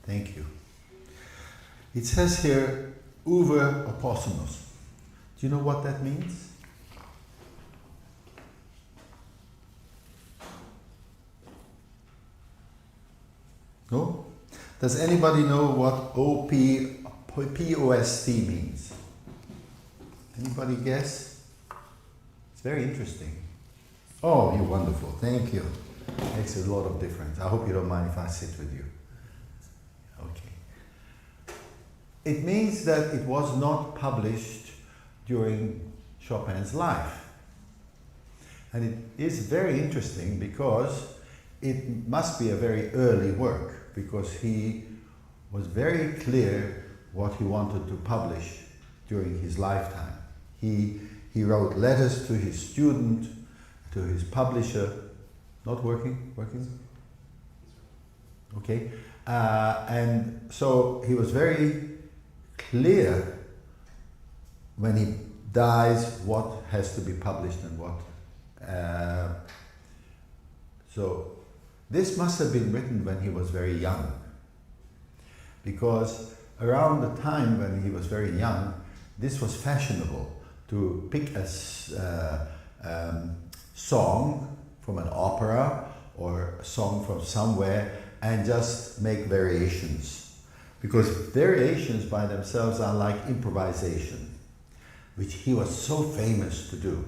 Thank you. It says here, uwe opossums. Do you know what that means? No? Does anybody know what POST means? Anybody guess? It's very interesting. Oh, you're wonderful. Thank you. Makes a lot of difference. I hope you don't mind if I sit with you. Okay. It means that it was not published during Chopin's life. And it is very interesting because it must be a very early work, because he was very clear what he wanted to publish during his lifetime. He wrote letters to his student, to his publisher. Not working? Working? Okay. And so he was very clear when he dies what has to be published and what. So this must have been written when he was very young, because around the time when he was very young, this was fashionable to pick a song from an opera or a song from somewhere and just make variations. Because variations by themselves are like improvisation, which he was so famous to do.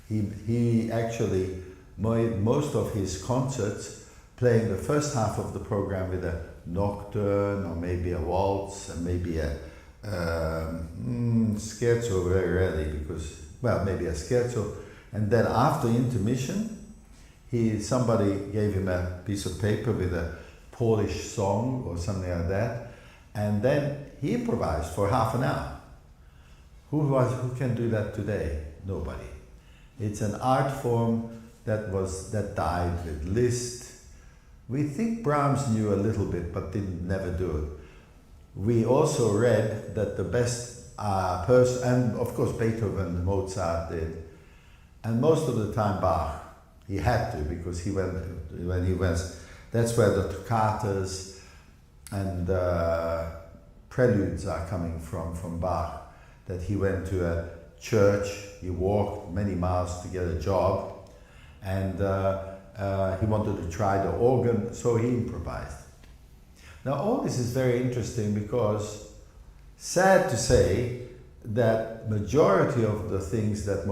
He actually made most of his concerts playing the first half of the program with a nocturne or maybe a waltz and maybe a scherzo very rarely, because, well, maybe a scherzo. And then after intermission, somebody gave him a piece of paper with a Polish song or something like that, and then he improvised for half an hour. Who can do that today? Nobody. It's an art form that died with Liszt. We think Brahms knew a little bit, but didn't never do it. We also read that the best person, and of course Beethoven, Mozart did, and most of the time Bach. He had to, because when he went, that's where the toccatas and preludes are coming from Bach. That he went to a church, he walked many miles to get a job, and he wanted to try the organ, so he improvised. Now all this is very interesting, because sad to say that majority of the things that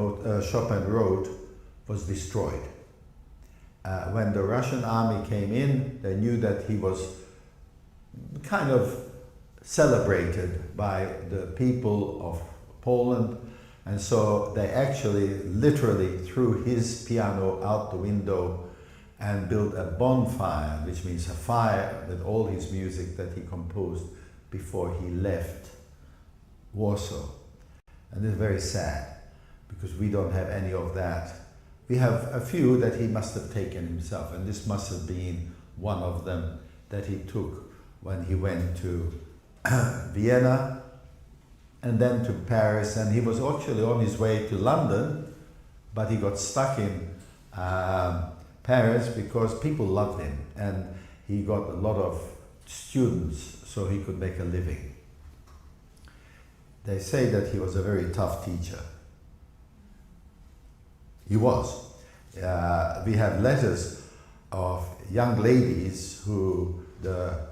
Chopin wrote was destroyed. When the Russian army came in, they knew that he was kind of celebrated by the people of Poland, and so they actually literally threw his piano out the window and built a bonfire, which means a fire with all his music that he composed before he left Warsaw. And it's very sad, because we don't have any of that. We have a few that he must have taken himself, and this must have been one of them that he took when he went to Vienna and then to Paris, and he was actually on his way to London, but he got stuck in Paris because people loved him, and he got a lot of students so he could make a living. They say that he was a very tough teacher. He was. We have letters of young ladies who the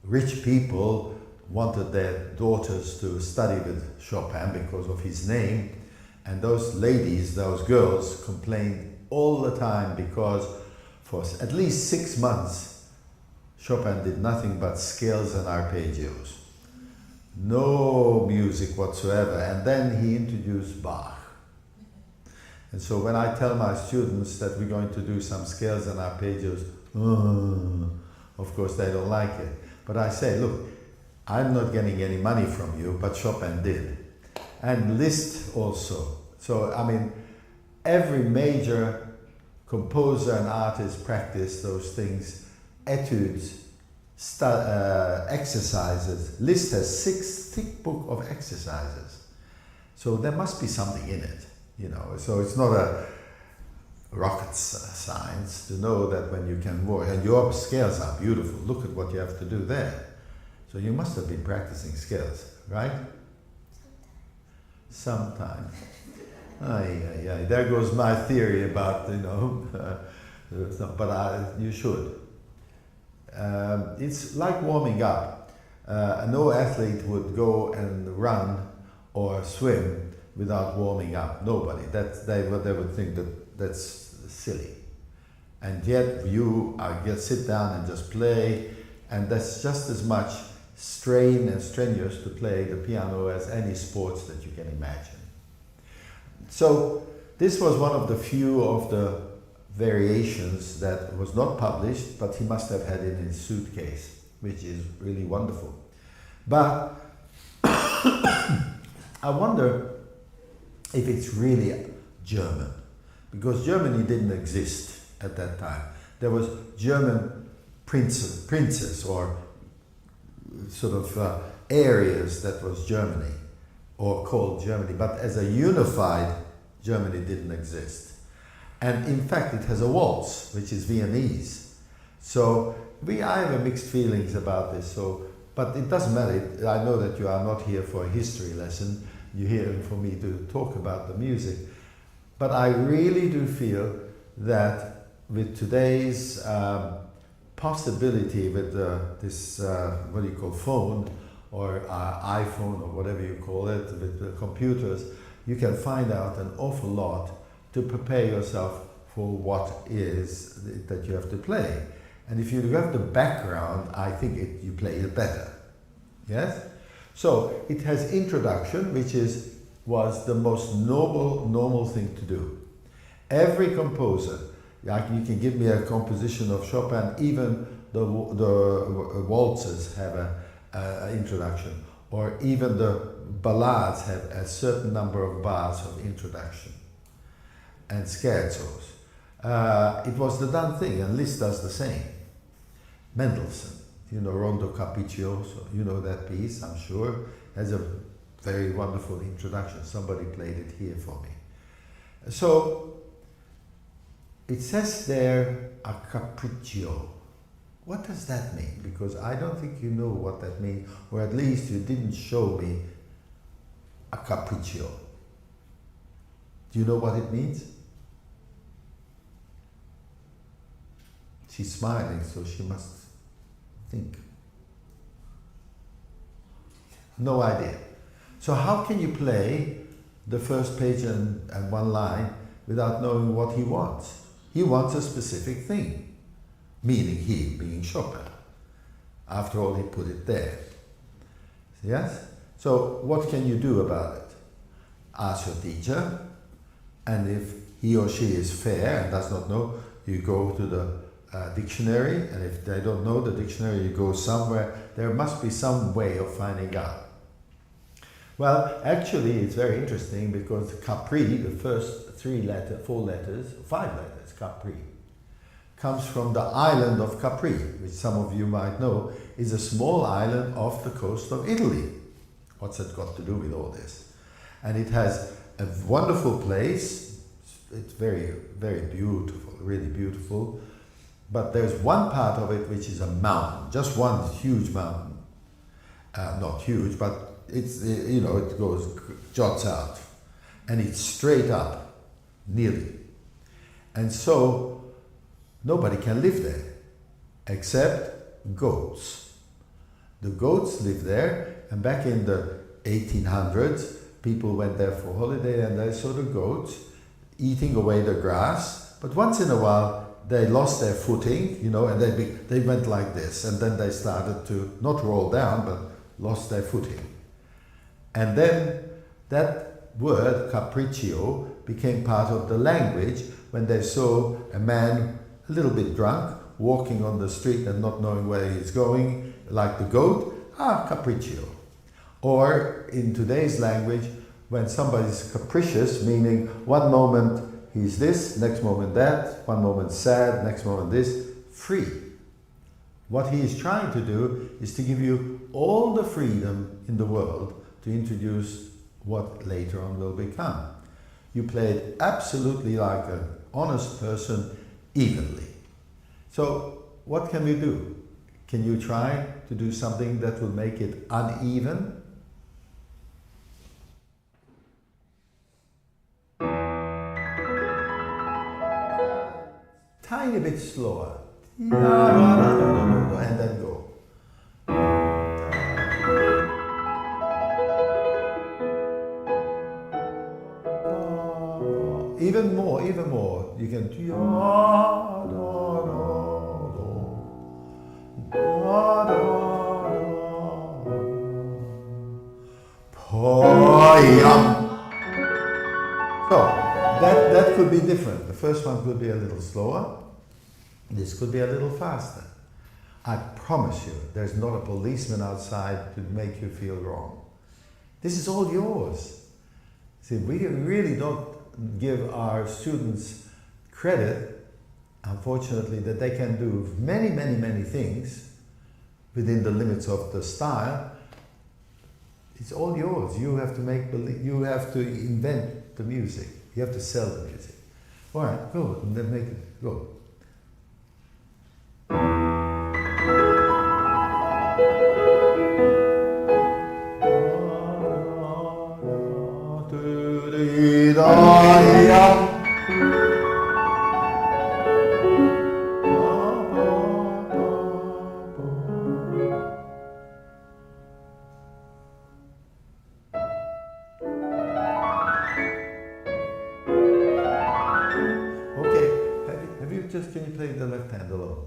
rich people wanted their daughters to study with Chopin because of his name, and those ladies, those girls, complained all the time because for at least 6 months Chopin did nothing but scales and arpeggios. No music whatsoever, and then he introduced Bach. And so when I tell my students that we're going to do some scales and arpeggios, of course they don't like it. But I say, look, I'm not getting any money from you, but Chopin did. And Liszt also. So, I mean, every major composer and artist practiced those things, etudes, exercises. Liszt has 6 thick book of exercises. So there must be something in it, you know. So it's not a rocket science to know that when you can work, and your scales are beautiful. Look at what you have to do there. So you must have been practicing scales, right? Sometimes. There goes my theory about, but you should. It's like warming up. No athlete would go and run or swim without warming up. Nobody. They would think that's silly. And yet you sit down and just play, and that's just as much strain and strenuous to play the piano as any sports that you can imagine. So this was one of the few of the variations that was not published, but he must have had it in his suitcase, which is really wonderful. But I wonder if it's really German, because Germany didn't exist at that time. There was German princes or sort of areas that was Germany, or called Germany, but as a unified Germany didn't exist. And in fact it has a waltz, which is Viennese. So I have mixed feelings about this, but it doesn't matter. I know that you are not here for a history lesson, you're here for me to talk about the music. But I really do feel that with today's possibility with this, what do you call, phone or iPhone or whatever you call it, with the computers, you can find out an awful lot to prepare yourself for what is that you have to play. And if you have the background, I think you play it better. Yes? So it has introduction, which was the most normal thing to do. Every composer, like you can give me a composition of Chopin, even the waltzes have an introduction, or even the ballades have a certain number of bars of introduction, and scherzos. It was the done thing, and Liszt does the same. Mendelssohn, Rondo Capriccio, you know that piece, I'm sure, has a very wonderful introduction. Somebody played it here for me. So, it says there, a Capriccio. What does that mean? Because I don't think you know what that means, or at least you didn't show me a Capriccio. Do you know what it means? She's smiling, so she must think. No idea. So how can you play the first page and one line without knowing what he wants? He wants a specific thing, meaning he, being Chopin. After all, he put it there. Yes? So what can you do about it? Ask your teacher, and if he or she is fair and does not know, you go to the dictionary, and if they don't know the dictionary, you go somewhere. There must be some way of finding out. Well, actually, it's very interesting because Capri, the first 5 letters, Capri, comes from the island of Capri, which some of you might know is a small island off the coast of Italy. What's it got to do with all this? And it has a wonderful place. It's very, very beautiful, really beautiful. But there's one part of it which is a mountain, just one huge mountain. Not huge, but it's, it jots out. And it's straight up, nearly. And so, nobody can live there, except goats. The goats live there, and back in the 1800s, people went there for holiday and they saw the goats eating away the grass, but once in a while they lost their footing, and they went like this, and then they started to not roll down, but lost their footing. And then that word, Capriccio, became part of the language when they saw a man a little bit drunk, walking on the street and not knowing where he's going, like the goat, Capriccio. Or in today's language, when somebody's capricious, meaning one moment he's this, next moment that, one moment sad, next moment this, free. What he is trying to do is to give you all the freedom in the world to introduce what later on will become. You play it absolutely like an honest person, evenly. So what can we do? Can you try to do something that will make it uneven? Tiny bit slower. And then go. Even more. You can. So that could be different. The first one could be a little slower. This could be a little faster. I promise you, there's not a policeman outside to make you feel wrong. This is all yours. See, we really don't give our students credit, unfortunately, that they can do many things within the limits of the style. It's all yours. You have to you have to invent the music. You have to sell the music. All right, go, and then make it go. Can you play the left hand alone?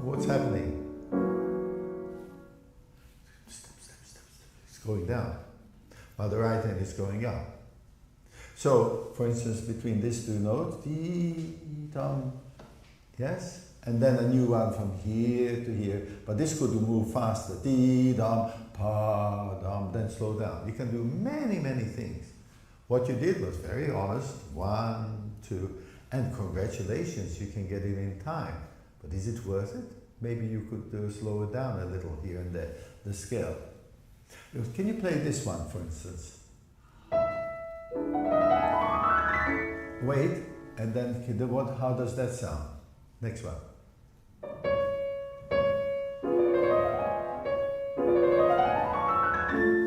What's happening? Step. It's going down, while the right hand is going up. So, for instance, between these two notes, dee-dum, yes? And then a new one from here to here. But this could move faster. Dee-dum, pa-dum, then slow down. You can do many things. What you did was very honest. 1, 2, and congratulations, you can get it in time. But is it worth it? Maybe you could slow it down a little here and there, the scale. Can you play this one, for instance? Wait, and then how does that sound? Next one.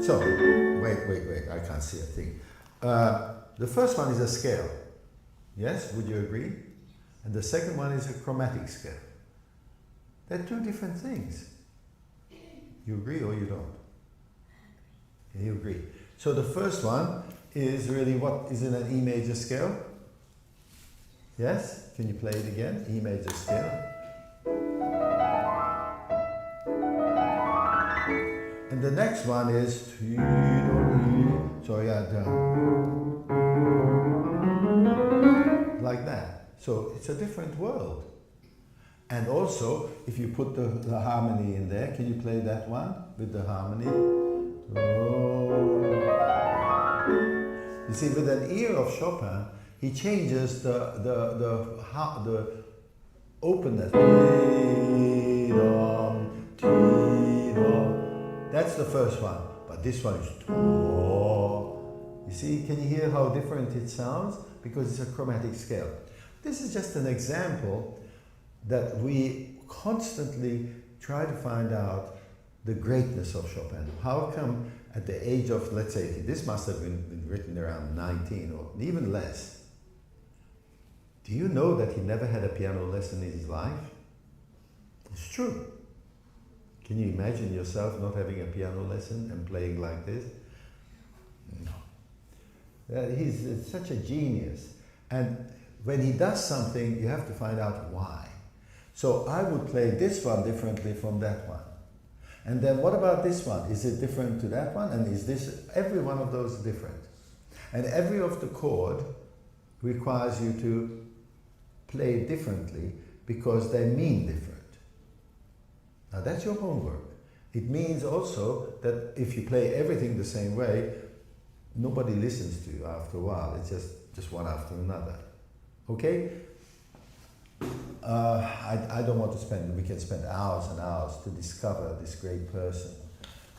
So, wait, I can't see a thing. The first one is a scale. Yes, would you agree? And the second one is a chromatic scale. They're two different things. You agree or you don't? Yeah, you agree. So the first one is really what is in an E major scale? Yes? Can you play it again? E major scale. And the next one is so yeah, like that. So it's a different world. And also, if you put the harmony in there, can you play that one with the harmony? You see, with an ear of Chopin, he changes the openness. That's the first one, but this one is. You see, can you hear how different it sounds? Because it's a chromatic scale. This is just an example that we constantly try to find out the greatness of Chopin. How come at the age of, let's say, this must have been written around 19 or even less. Do you know that he never had a piano lesson in his life? It's true. Can you imagine yourself not having a piano lesson and playing like this? No. He's such a genius. And when he does something, you have to find out why. So I would play this one differently from that one. And then what about this one? Is it different to that one? And is this, every one of those different? And every of the chord requires you to play differently because they mean different. Now that's your homework. It means also that if you play everything the same way, nobody listens to you after a while. It's just one after another. Okay? I don't want to spend, we can spend hours and hours to discover this great person.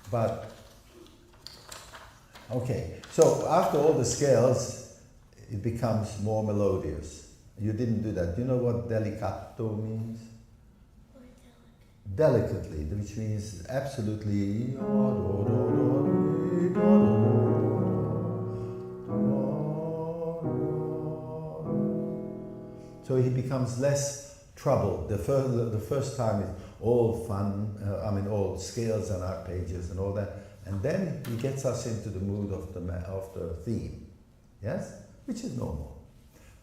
But Okay, so after all the scales, it becomes more melodious. You didn't do that. Do you know what delicato means? Delicately, which means absolutely. So he becomes less troubled. The first time is all fun, all scales and arpeggios and all that. And then he gets us into the mood of the theme. Yes? Which is normal.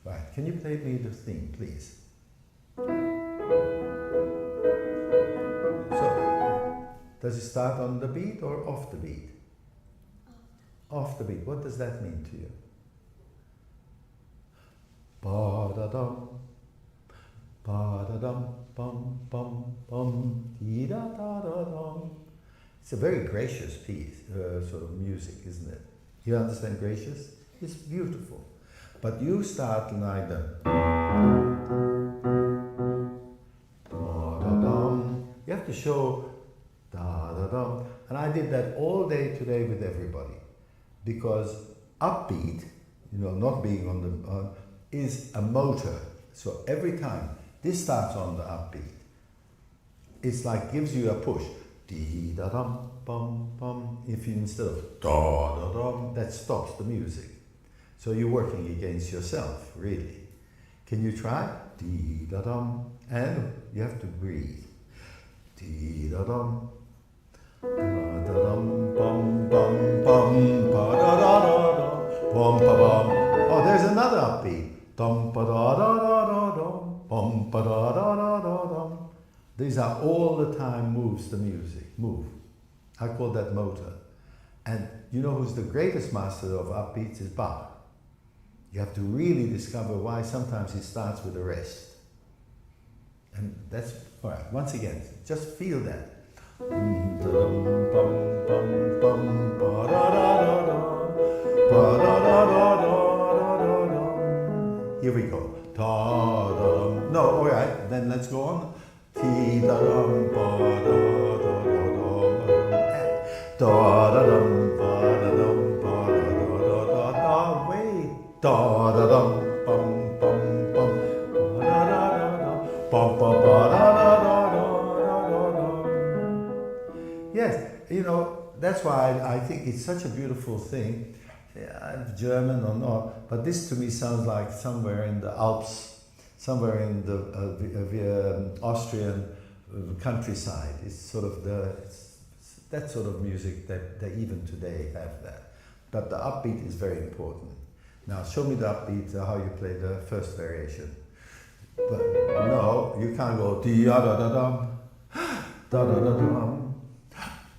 Right, can you play me the theme, please? So, does it start on the beat or off the beat? Off the beat. What does that mean to you? Ba-da-dum, ba-da-dum, bum, bum, bum, dee-da-da-da-dum. It's a very gracious piece, sort of music, isn't it? You understand gracious? It's beautiful. But you start like that. Da-da-dum. You have to show da-da-dum. And I did that all day today with everybody. Because upbeat, not being on the, is a motor. So every time this starts on the upbeat, it's like gives you a push. Dee-da-dum, bum, bum. If you instead of da-da-dum, that stops the music. So you're working against yourself, really. Can you try? Dee-da-dum. And you have to breathe. Dee-da-dum. Da-da-dum, bum, bum, bum, ba-da-da-da-da, bum, ba-bum. Oh, there's another upbeat. Dum, ba-da-da-da-da-dum, bum, ba-da-da-da-da-dum. These are all the time moves the music. Move. I call that motor. And you know who's the greatest master of upbeats is Bach. You have to really discover why sometimes he starts with a rest. And that's, all right, once again, just feel that. Here we go. No, all right, then let's go on. Wait. Yes, that's why I think it's such a beautiful thing. German or not, but this to me sounds like somewhere in the Alps, somewhere in the Austrian countryside. It's sort of that sort of music that they even today have that. But the upbeat is very important. Now show me the upbeat, how you play the first variation. But no, you can't go dee-da-da-da-dum, da-da-da-dum,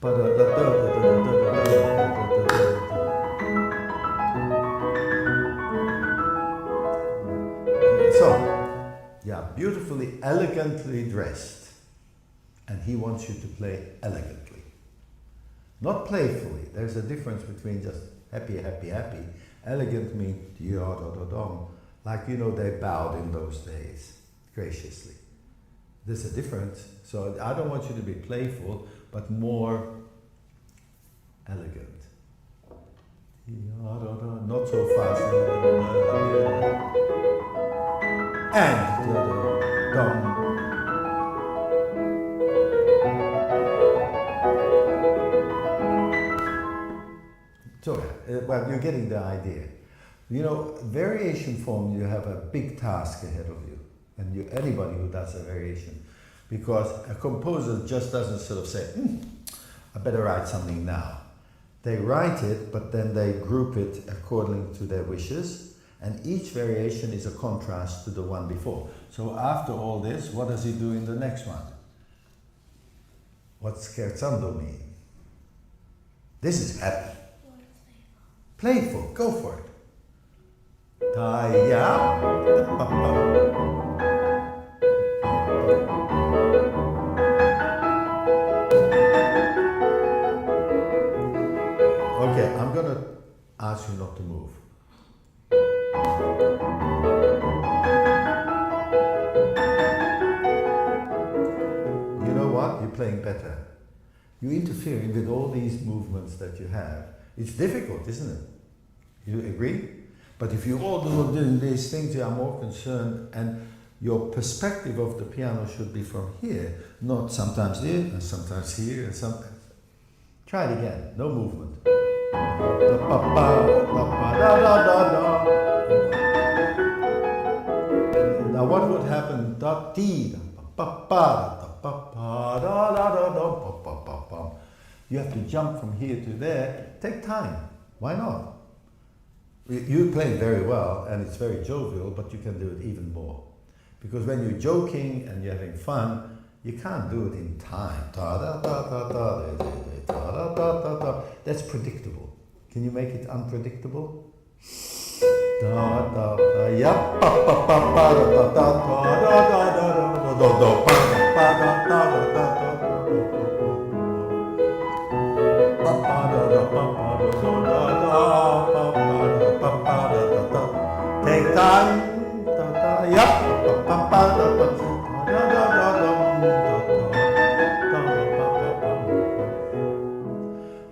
ba-da-da-da-da-da-da-da-da-da-da-da. So, yeah, beautifully, elegantly dressed. And he wants you to play elegantly. Not playfully. There's a difference between just happy, happy, happy. Elegant means da-da-da-dum. Like, they bowed in those days, graciously. There's a difference. So I don't want you to be playful, but more elegant. Not so fast. And dum. So, well, you're getting the idea. Variation form, you have a big task ahead of you. And anybody who does a variation. Because a composer just doesn't sort of say, I better write something now. They write it, but then they group it according to their wishes. And each variation is a contrast to the one before. So after all this, what does he do in the next one? What's scherzando mean? This is happy. Playful, go for it. Ta-ya. Okay, I'm going to ask you not to move. You know what? You're playing better. You're interfering with all these movements that you have. It's difficult, isn't it? You agree? But if you all do these things, you are more concerned, and your perspective of the piano should be from here, not sometimes here, and sometimes here, and sometimes. Try it again, no movement. Now what would happen? You have to jump from here to there. Take time. Why not? You play very well, and it's very jovial, but you can do it even more. Because when you're joking and you're having fun, you can't do it in time. That's predictable. Can you make it unpredictable? Take time.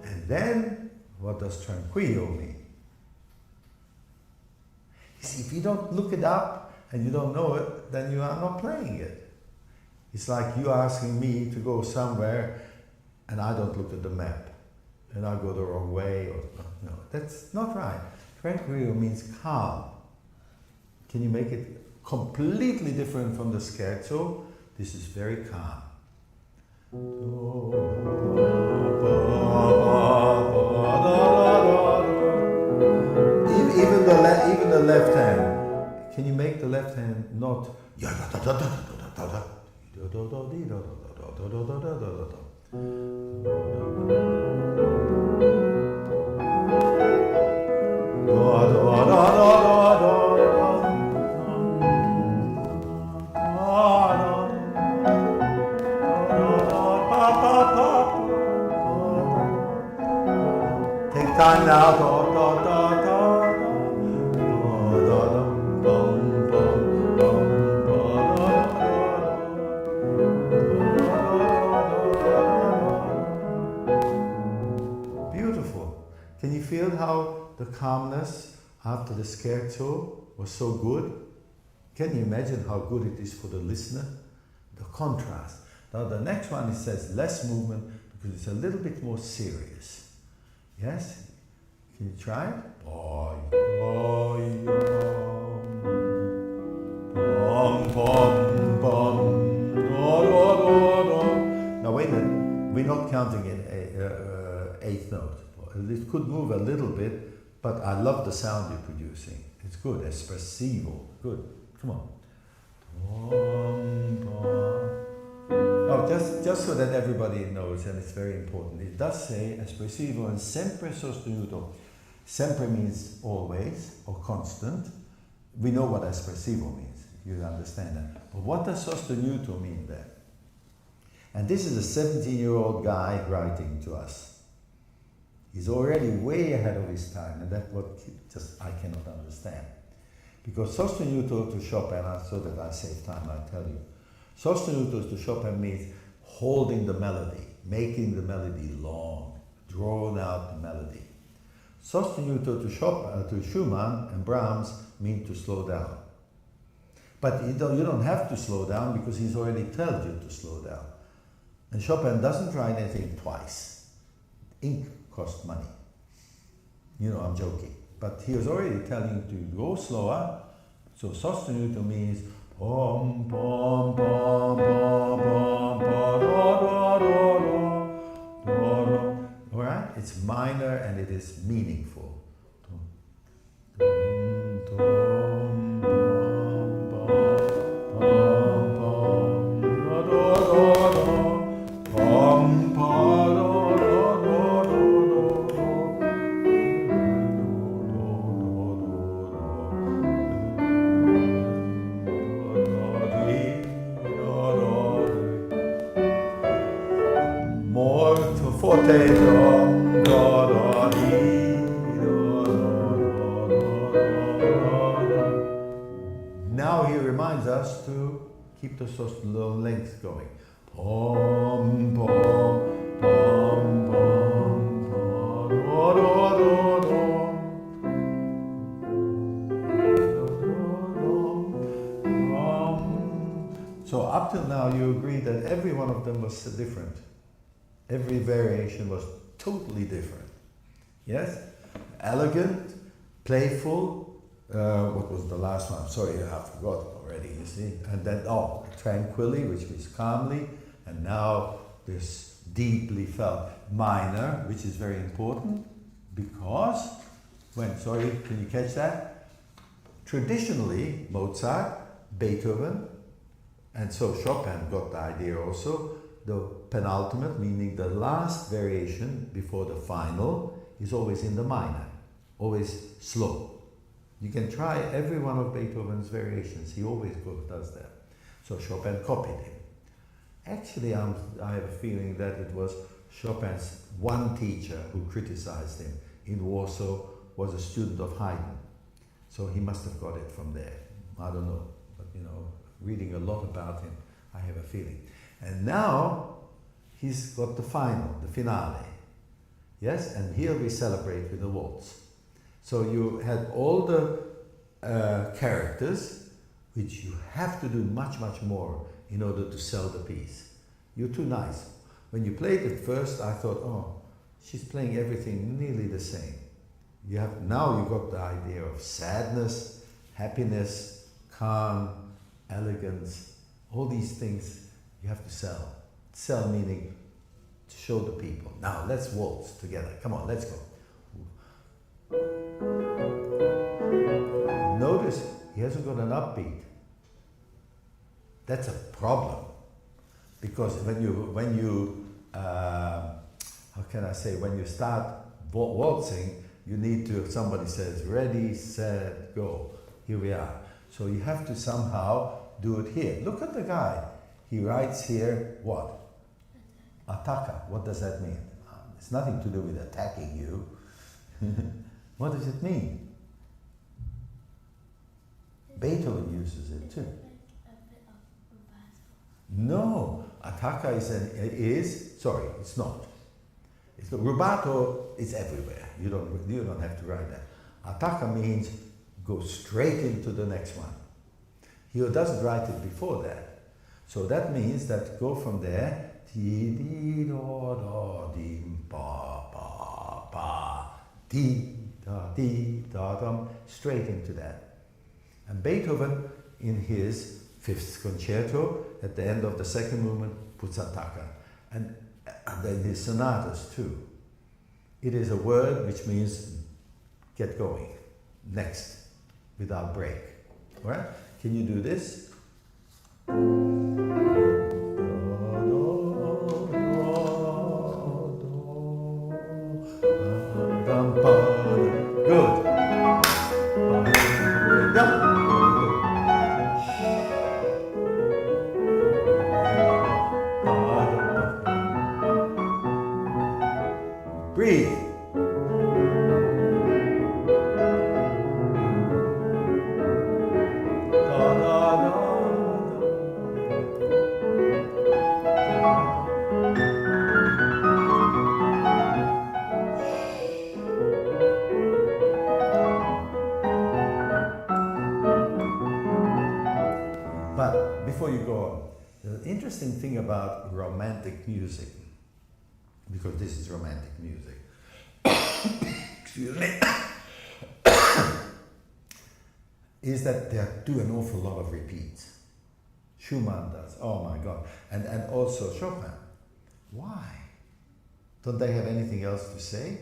And then, what does tranquillo mean? You see, if you don't look it up and you don't know it, then you are not playing it. It's like you asking me to go somewhere and I don't look at the map and I go the wrong way, or no, that's not right. Tranquillo means calm. Can you make it completely different from the scherzo? This is very calm. Even the left hand. Can you make the left hand not? Take time now. Can you feel how the calmness after the scherzo was so good? Can you imagine how good it is for the listener? The contrast. Now the next one, it says less movement because it's a little bit more serious. Yes? Can you try it? Now wait a minute, we're not counting in eighth note. It could move a little bit, but I love the sound you're producing. It's good, espressivo. Good. Come on. Oh, just so that everybody knows, and it's very important. It does say espressivo and sempre sostenuto. Sempre means always or constant. We know what espressivo means. You understand that. But what does sostenuto mean there? And this is a 17-year-old guy writing to us. He's already way ahead of his time, and that's what I cannot understand. Because sostenuto to Chopin, so that I save time, I tell you. Sostenuto to Chopin means holding the melody, making the melody long, drawn out the melody. Sostenuto to Schumann and Brahms mean to slow down. But you don't have to slow down because he's already told you to slow down. And Chopin doesn't write anything twice. Ink cost money. You know, I'm joking. But he was already telling you to go slower. So sostenuto means pom pom pom pom pom pom do. All right? It's minor and it is meaningful. Now he reminds us to keep the low length going. Pom, pom, pom, pom, pom, So up till now you agree that every one of them was different. Every variation was totally different. Yes? Elegant, playful, what was the last one? Sorry, I forgot already, you see. And then, tranquilly, which means calmly. And now this deeply felt minor, which is very important because sorry, can you catch that? Traditionally, Mozart, Beethoven, and so Chopin got the idea also, the penultimate, meaning the last variation before the final, is always in the minor, always slow. You can try every one of Beethoven's variations, he always does that. So Chopin copied him. Actually, I have a feeling that it was Chopin's one teacher who criticized him in Warsaw was a student of Haydn. So he must have got it from there. I don't know, but reading a lot about him, I have a feeling. And now he's got the finale. Yes, and here we celebrate with a waltz. So you had all the characters, which you have to do much, much more in order to sell the piece. You're too nice. When you played it first, I thought, she's playing everything nearly the same. Now you got the idea of sadness, happiness, calm, elegance, all these things you have to sell. Sell meaning to show the people. Now let's waltz together. Come on, let's go. Notice he hasn't got an upbeat. That's a problem. Because when you when you start waltzing, you need to, somebody says, ready, set, go. Here we are. So you have to somehow do it here. Look at the guy. He writes here, what? Attacca. What does that mean? It's nothing to do with attacking you. What does it mean? Beethoven uses it too. No, attacca sorry, it's not. It's the rubato is everywhere. You don't have to write that. Attacca means go straight into the next one. He doesn't write it before that. So that means that go from there, ti di do do dim pa pa pa di da dum, straight into that. And Beethoven in his Fifth Concerto, at the end of the second movement, puts attacca. And then his sonatas too. It is a word which means get going, next, without break. All right? Can you do this? Good. Breathe. But before you go on, the interesting thing about romantic music, because this is romantic music, excuse me, is that they do an awful lot of repeats. Schumann does, oh my God, and also Chopin. Why? Don't they have anything else to say?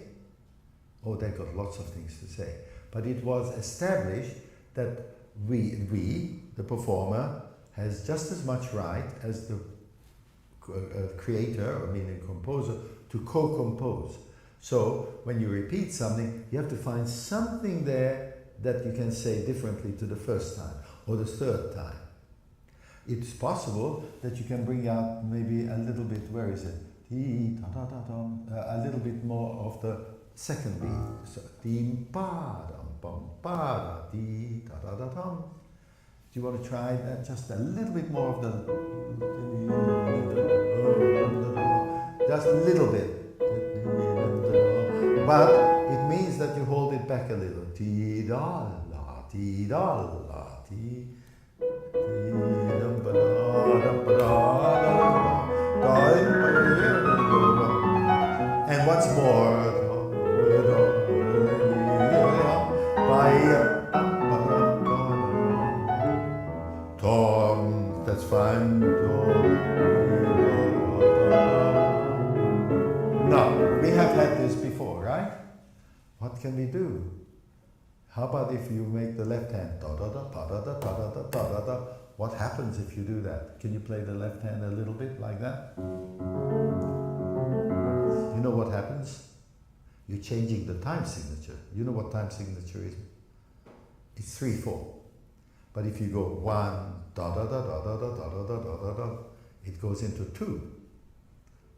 Oh, they got lots of things to say. But it was established that we, the performer, has just as much right as the creator, I mean the composer, to co-compose. So when you repeat something, you have to find something there that you can say differently to the first time or the third time. It's possible that you can bring out maybe a little bit, where is it? A little bit more of the second beat. So, do you want to try that? Just a little bit more of the, just a little bit. But it means that you hold it back a little. And once more. Tom, that's fine. Now, we have had this before, right? What can we do? How about if you make the left hand da da da da da da da da da da? What happens if you do that? Can you play the left hand a little bit like that? You know what happens? You're changing the time signature. You know what time signature is? It's 3/4. But if you go 1 da da da da da da da da da da da, it goes into 2.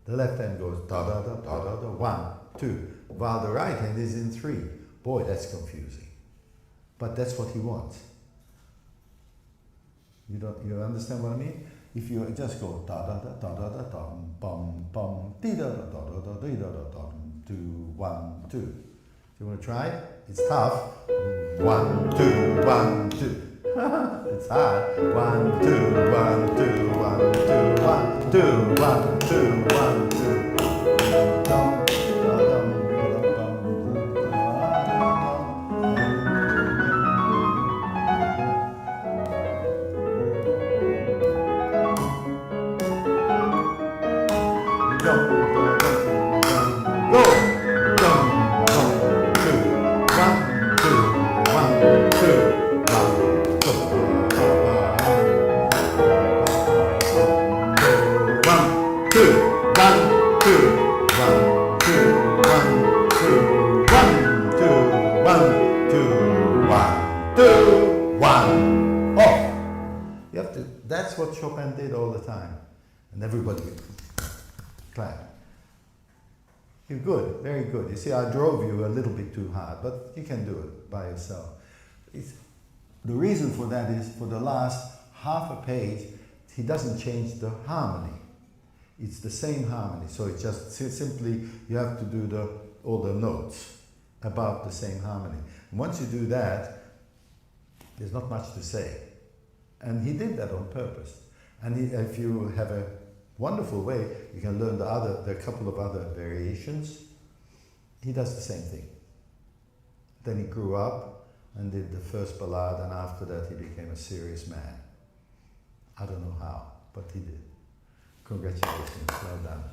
The left hand goes da da da da da da 1 2, while the right hand is in 3. Boy, that's confusing. But that's what he wants. You understand what I mean? If you just go da da da da da da dum bum bum dee da da da da da dee da da dum 2 1 2. Do you want to try it? It's tough. 1 2 1 2. It's hard. 1 2 1 2 1 2 1 2 1 2 1 2. Dum da dum bum. That's what Chopin did all the time. And everybody would clap. You're good, very good. You see, I drove you a little bit too hard, but you can do it by yourself. The reason for that is for the last half a page, he doesn't change the harmony. It's the same harmony. So it's just simply, you have to do all the notes about the same harmony. And once you do that, there's not much to say. And he did that on purpose. And if you have a wonderful way, you can learn there are a couple of other variations. He does the same thing. Then he grew up and did the first ballade, and after that he became a serious man. I don't know how, but he did. Congratulations, well done.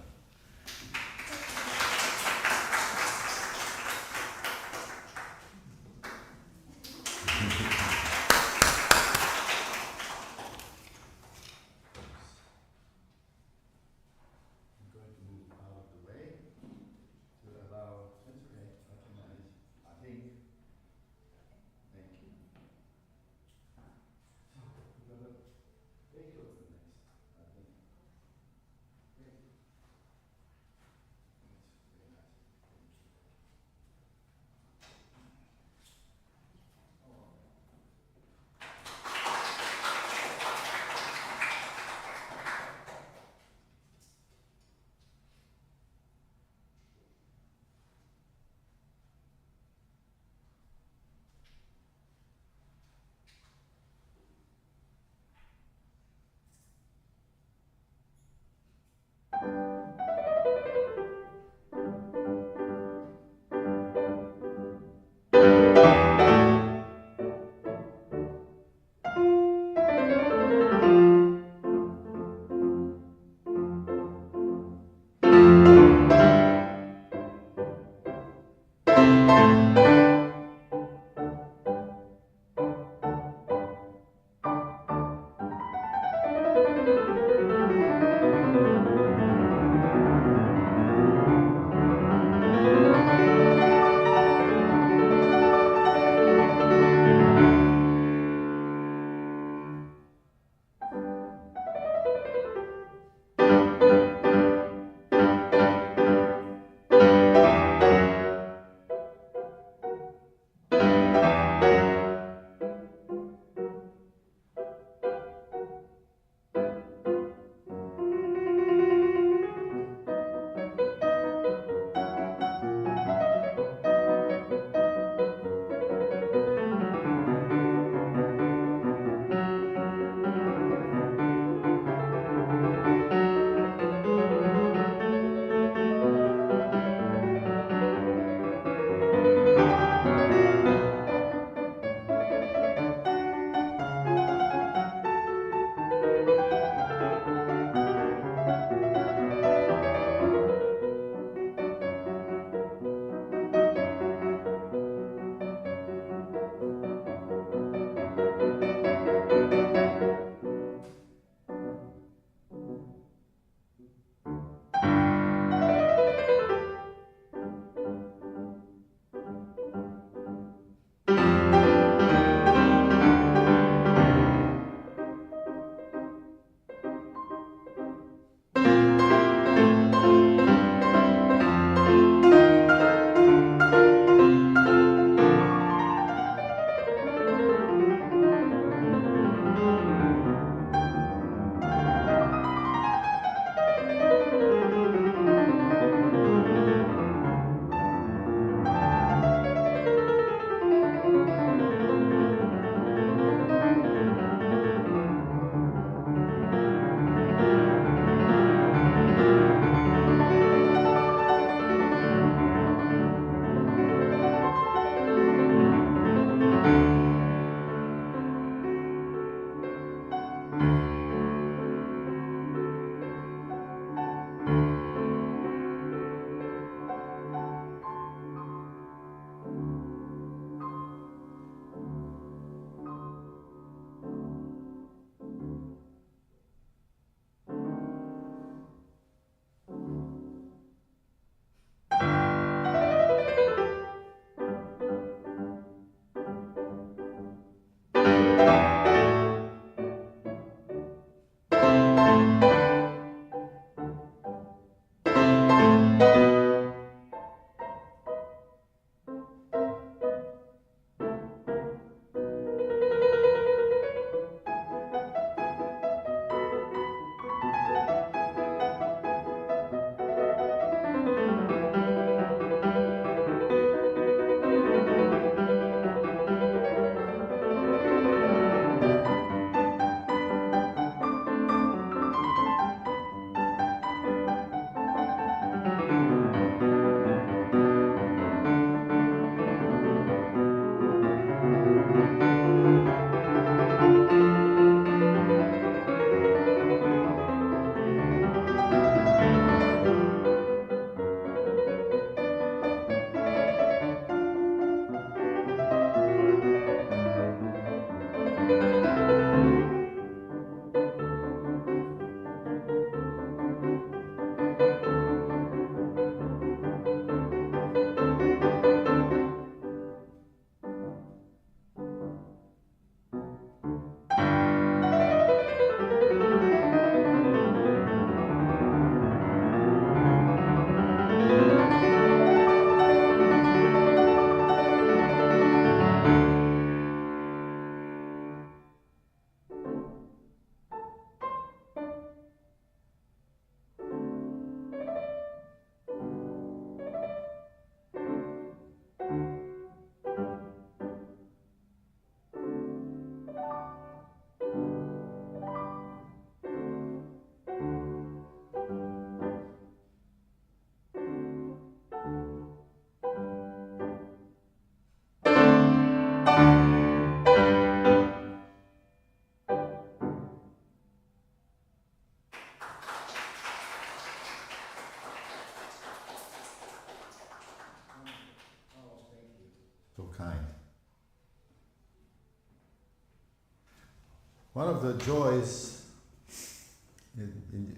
One of the joys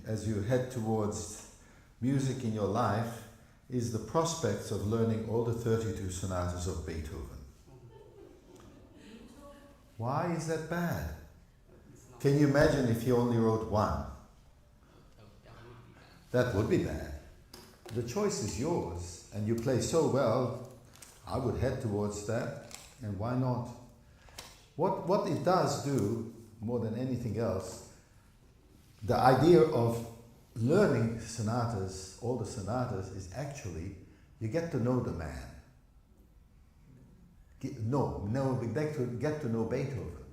as you head towards music in your life is the prospects of learning all the 32 sonatas of Beethoven. Why is that bad? Can you imagine if he only wrote one? That would be bad. The choice is yours, and you play so well, I would head towards that, and why not? What it does do, more than anything else, the idea of learning sonatas, all the sonatas, is actually, you get to know the man. Get to know Beethoven.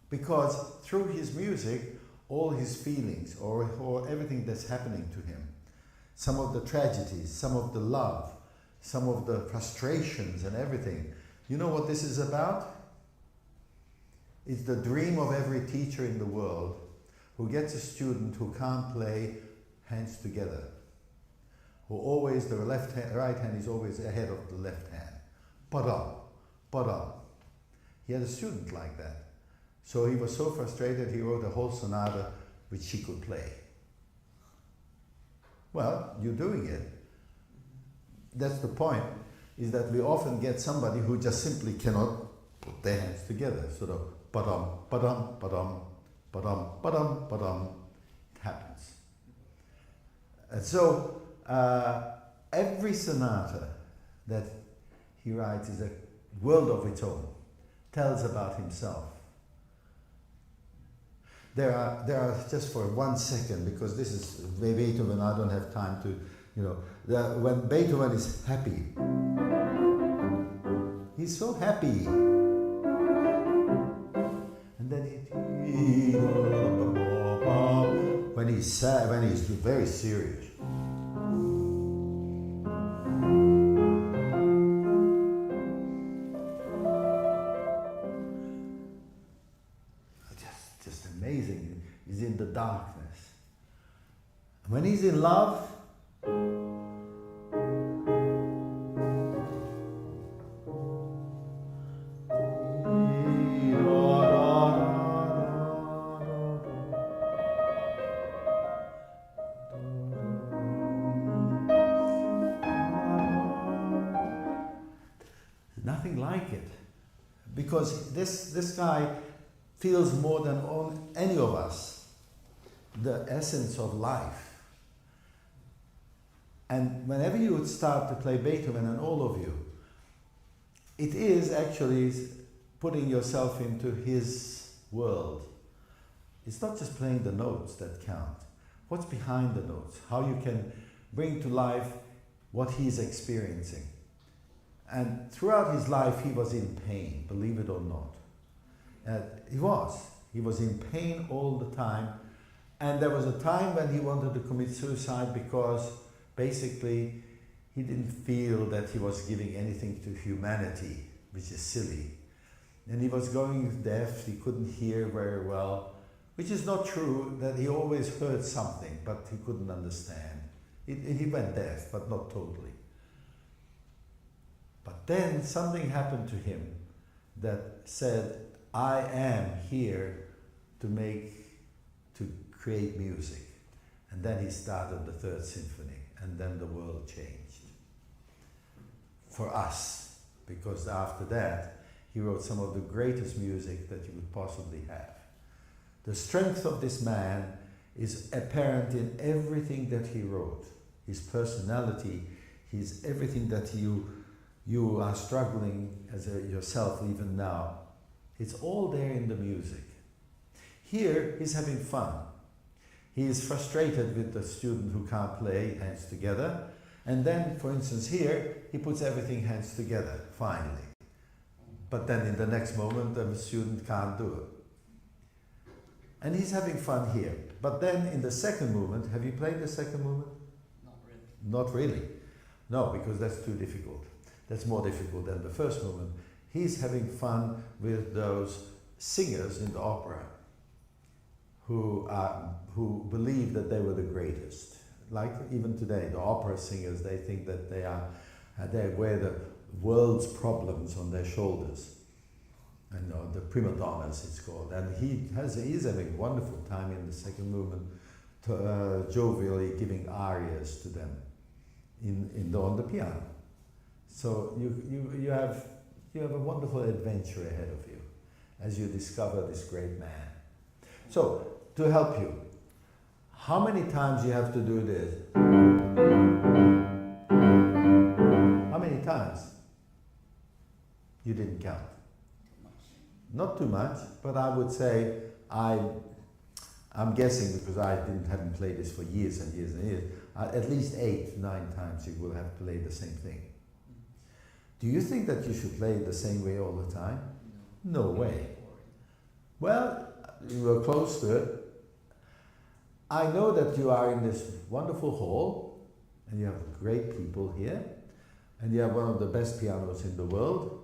Because through his music, all his feelings, or everything that's happening to him, some of the tragedies, some of the love, some of the frustrations and everything. You know what this is about? It's the dream of every teacher in the world who gets a student who can't play hands together, who always, the right hand is always ahead of the left hand. Padam. He had a student like that. So he was so frustrated, he wrote a whole sonata which she could play. Well, you're doing it. That's the point, is that we often get somebody who just simply cannot put their hands together. Sort of padam, padam, padam, padam, padam, padam. It happens. And so every sonata that he writes is a world of its own, tells about himself. There are, just for 1 second, because this is Beethoven, I don't have time to, when Beethoven is happy, he's so happy. And then when he's sad, when he's very serious. Just amazing. He's in the darkness. When he's in love, nothing like it. Because this guy feels more than any of us the essence of life. And whenever you would start to play Beethoven, and all of you, it is actually putting yourself into his world. It's not just playing the notes that count. What's behind the notes? How you can bring to life what he's experiencing. And throughout his life, he was in pain, believe it or not. He was in pain all the time. And there was a time when he wanted to commit suicide because basically he didn't feel that he was giving anything to humanity, which is silly. And he was going deaf, he couldn't hear very well, which is not true, that he always heard something, but he couldn't understand. He went deaf, but not totally. But then something happened to him that said, I am here to create music. And then he started the Third Symphony, and then the world changed. For us, because after that, he wrote some of the greatest music that you would possibly have. The strength of this man is apparent in everything that he wrote. His personality, his everything that you are struggling as yourself even now. It's all there in the music. Here, he's having fun. He is frustrated with the student who can't play hands together. And then, for instance, here, he puts everything hands together, finally. But then in the next moment, the student can't do it. And he's having fun here. But then in the second movement, have you played the second movement? Not really. Not really. No, because that's too difficult. That's more difficult than the first movement. He's having fun with those singers in the opera who believe that they were the greatest. Like even today, the opera singers, they think that they wear the world's problems on their shoulders. and the prima donnas it's called, and he's having a wonderful time in the second movement, jovially giving arias to them on the piano. So you have a wonderful adventure ahead of you as you discover this great man. So to help you, how many times you have to do this? How many times? You didn't count. Not too much, but I would say I'm guessing, because I haven't played this for years and years and years, at least 8, 9 times you will have played the same thing. Do you think that you should play it the same way all the time? No way. Well, you were close to it. I know that you are in this wonderful hall, and you have great people here, and you have one of the best pianos in the world.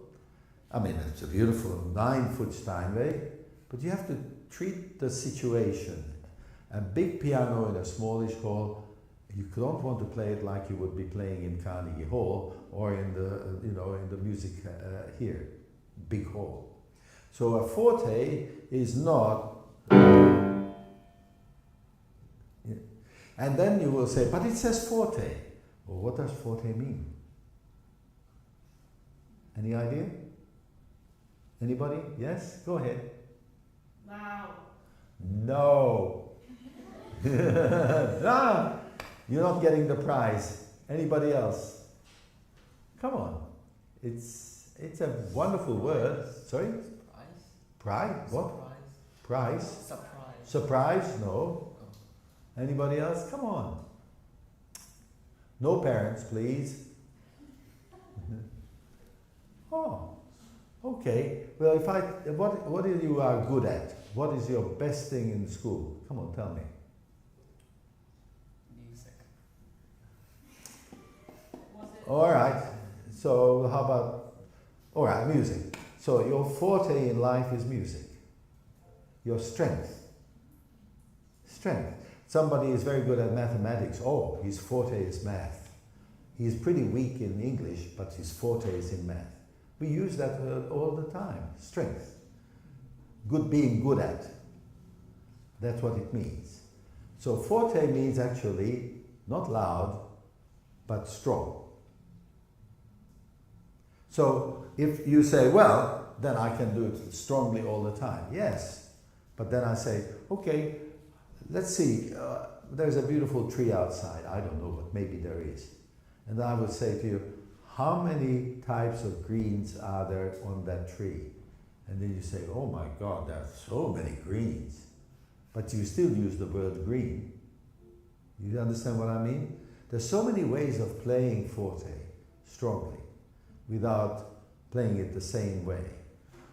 I mean, it's a beautiful 9-foot Steinway, but you have to treat the situation. A big piano in a smallish hall, you don't want to play it like you would be playing in Carnegie Hall or in the music here, big hall. So a forte is not. And then you will say, but it says forte. Well, what does forte mean? Any idea? Anybody? Yes? Go ahead. Loud. No. No. You're not getting the prize. Anybody else? Come on. It's a wonderful word. Sorry? Prize? What? Prize? Surprise. Surprise? No. Anybody else? Come on. No parents, please. Oh, okay. Well, what you are good at? What is your best thing in school? Come on, tell me. Music. All right. So how about? All right, music. So your forte in life is music. Your strength. Strength. Somebody is very good at mathematics. Oh, his forte is math. He's pretty weak in English, but his forte is in math. We use that all the time. Strength. Being good at. That's what it means. So forte means actually not loud, but strong. So if you say, well, then I can do it strongly all the time. Yes. But then I say, okay, let's see, there's a beautiful tree outside. I don't know, but maybe there is. And I would say to you, how many types of greens are there on that tree? And then you say, oh my God, there are so many greens. But you still use the word green. You understand what I mean? There's so many ways of playing forte strongly without playing it the same way.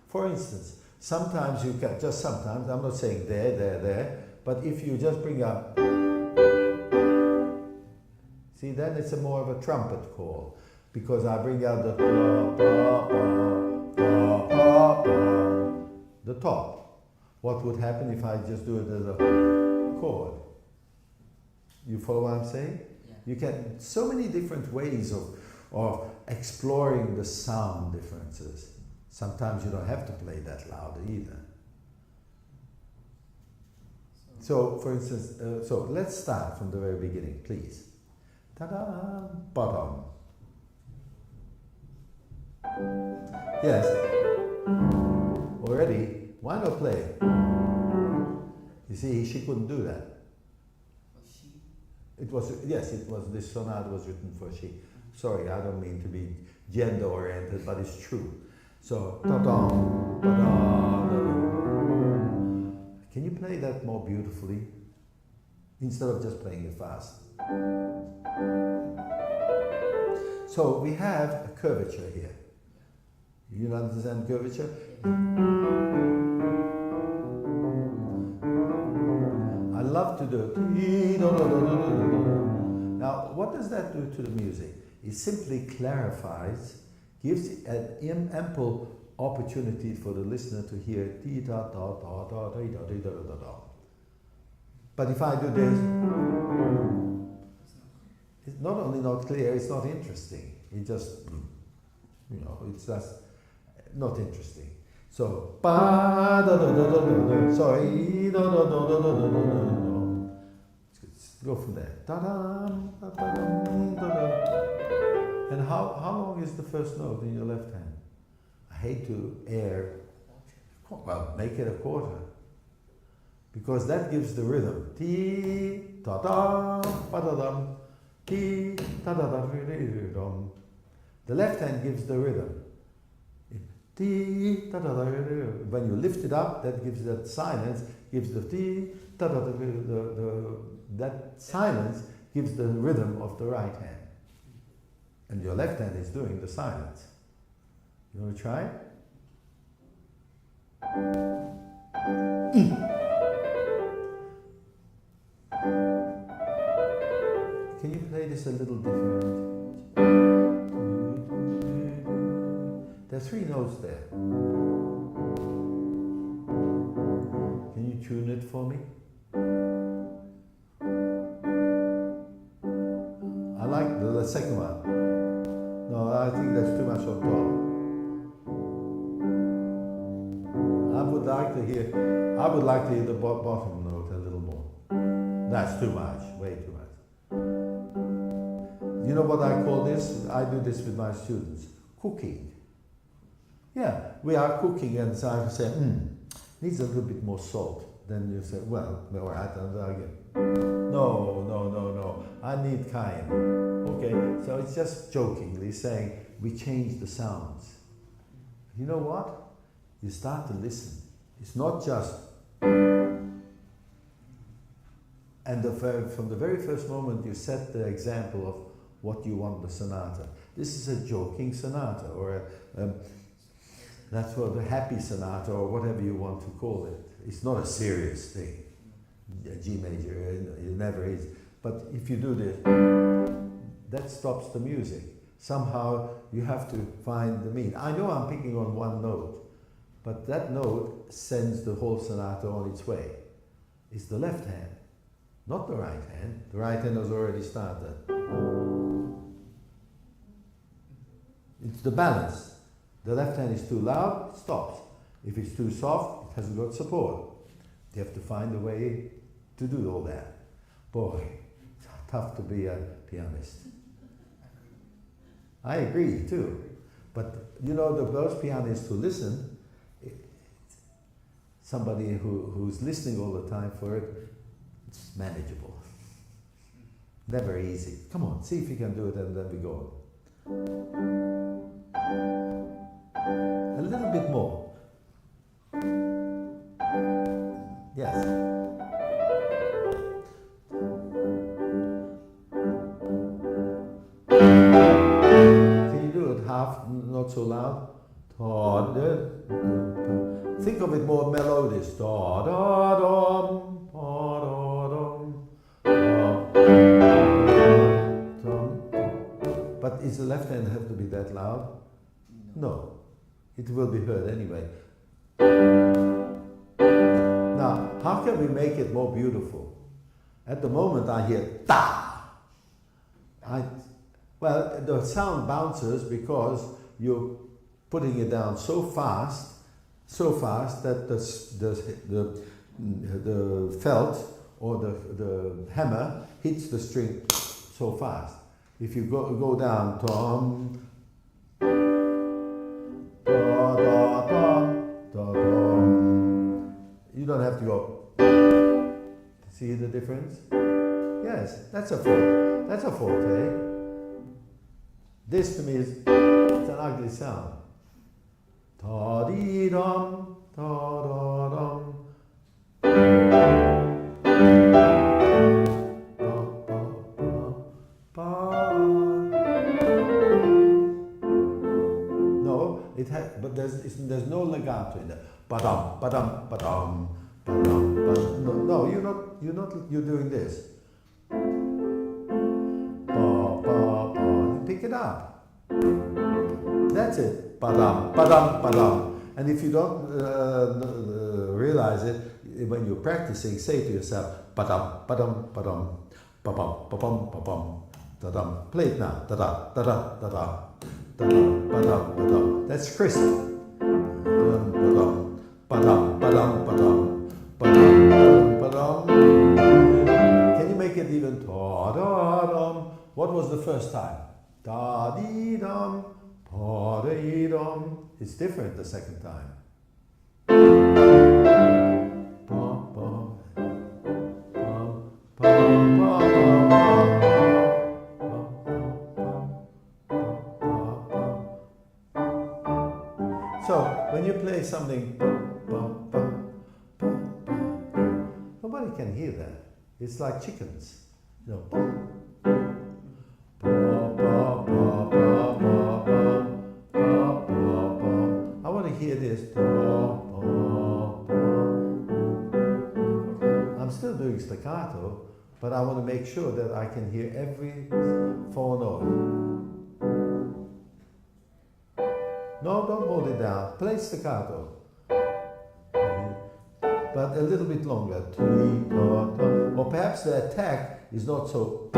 For instance, sometimes you can, just sometimes, I'm not saying there, but if you just bring up, see, then it's more of a trumpet call, because I bring out the top. What would happen if I just do it as a chord? You follow what I'm saying? Yeah. You can, so many different ways of exploring the sound differences. Sometimes you don't have to play that loud either. So, for instance, so let's start from the very beginning, please. Ta-da! Bottom. Yes. Already, why not play? You see, she couldn't do that. She? It was, yes, it was, this sonata was written for she. Sorry, I don't mean to be gender-oriented, but it's true. So, ta-da, ta-da, can you play that more beautifully? Instead of just playing it fast. So we have a curvature here. You understand curvature? I love to do it. Now, what does that do to the music? It simply clarifies, gives an ample opportunity for the listener to hear dee da da da da da da da da da. But if I do this, it's not only not clear, it's not interesting. It just, it's just not interesting. So, ba da da da da da. Sorry, da da da da da da da. Go from there. Da da da da da. And how long is the first note in your left hand? I hate to err. Well, make it a quarter. Because that gives the rhythm. Ti da da ba da dum. Ti da da da dum. The left hand gives the rhythm. Ti da da da. When you lift it up, that gives that silence. Gives the ti da da da. That silence gives the rhythm of the right hand. And your left hand is doing the silence. You want to try it? Can you play this a little different? There are 3 notes there. Can you tune it for me? I like the second one. No, I think that's too much on top. I would like to hear the bottom note a little more. That's too much, way too much. You know what I call this? I do this with my students. Cooking. Yeah, we are cooking and so I say, needs a little bit more salt. Then you say, well, all right, again. No, I need cayenne. Okay, so it's just jokingly saying, we change the sounds. You know what? You start to listen. It's not just... And from the very first moment you set the example of what you want the sonata. This is a joking sonata, or that's what the happy sonata, or whatever you want to call it. It's not a serious thing. G major, it never is. But if you do this, that stops the music. Somehow you have to find the meaning. I know I'm picking on one note, but that note sends the whole sonata on its way. It's the left hand, not the right hand. The right hand has already started. It's the balance. The left hand is too loud, it stops. If it's too soft, it hasn't got support. You have to find a way to do all that. Boy, it's tough to be a pianist. I agree too. But you know, those pianists who listen, somebody who's listening all the time for it, it's manageable. Never easy. Come on, see if you can do it and then we go on. A little bit more. Yes. Can you do it half, not so loud? Think of it more melodious. But is the left hand have to be that loud? No. It will be heard anyway. Now, how can we make it more beautiful? At the moment I hear ta. Well, the sound bounces because you're putting it down so fast that the felt or the hammer hits the string so fast. If you go down, tom, da, da, da, da, da. You don't have to go. See the difference? Yes, that's a fourth. That's a forte. This to me is it's an ugly sound. Ta dee dum, ta da dum. But there's no legato in there. Ba-dum, ba-dum, ba-dum, ba-dum, ba-dum. No, you're doing this. Ba, ba, ba. Pick it up. That's it. Ba-dum, ba-dum, ba-dum. And if you don't realize it, when you're practicing, say to yourself, ba-dum, ba-dum, ba-dum, ba-bum, ba-bum, ba-bum, da-dum. Play it now. Da-da, da-da, da-da. Da-da, ba-da, ba-da. That's crisp. Da-da, It's different the second time. So when you play something, nobody can hear that. It's like chickens. You know, I want to hear this. I'm still doing staccato, but I want to make sure that I can hear every four note. No, don't hold it down. Play staccato. But a little bit longer. Or perhaps the attack is not so.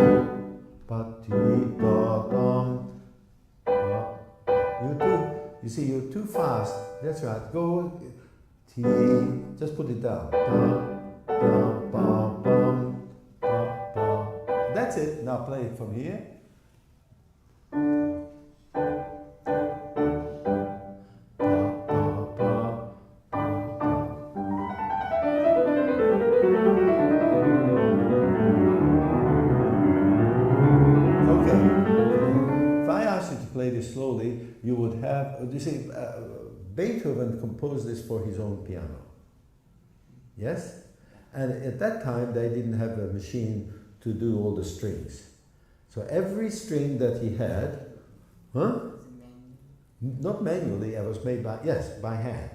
You see, you're too fast. That's right. Go. Just put it down. That's it. Now play it from here. Slowly, you would have, you see, Beethoven composed this for his own piano. Yes? And at that time, they didn't have a machine to do all the strings. So every string that he had, not manually, it was made by, by hand.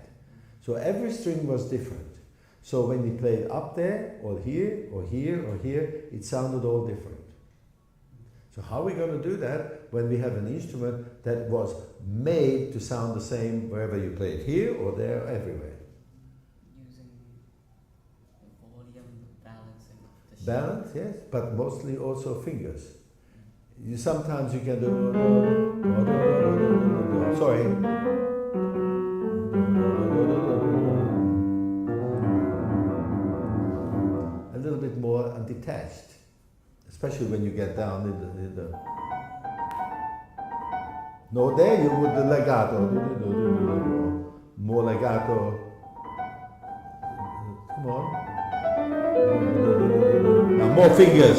So every string was different. So when he played up there, or here, or here, or here, it sounded all different. So how are we going to do that when we have an instrument that was made to sound the same wherever you play it, here or there, everywhere? Using the volume, balancing the shape. Balance, yes, but mostly also fingers. Sometimes you can do, sorry. A little bit more detached. Especially when you get down in the no, there you would the legato, more legato. Come on. Now more fingers.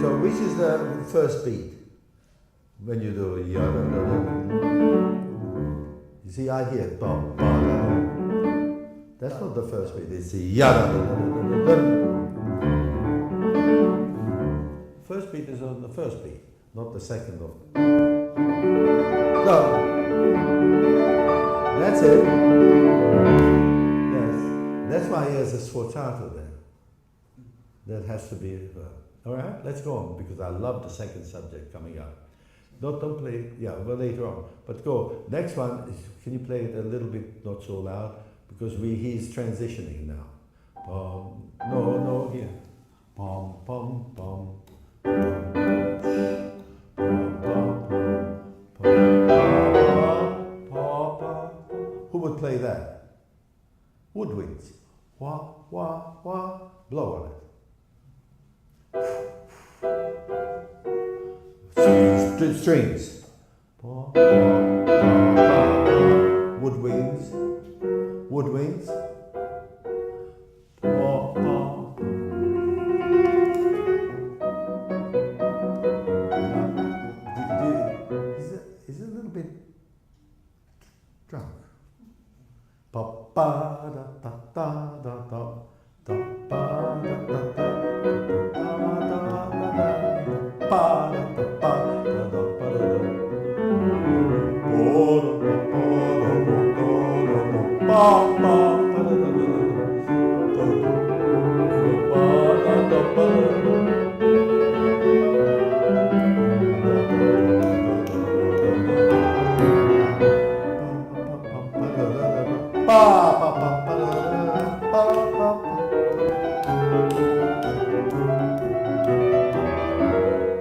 So which is the first beat when you do You see, I hear bum, bum. That's not the first beat, it's the yada. First beat is on the first beat, not the second of. No. That's it. Yes. That's why he has a sforzato there. That has to be. Alright, let's go on, because I love the second subject coming up. Don't play, well later on. But go. Next one, can you play it a little bit not so loud? Because he's transitioning now. No, here. Pom, pom, pom. Who would play that? Woodwinds. Wah, wah, wah. Blow on it. Strings. Woodwinds. Woodwinds. Is it a little bit drunk? Pa pa da da da da da da pa da da da pa da da pa.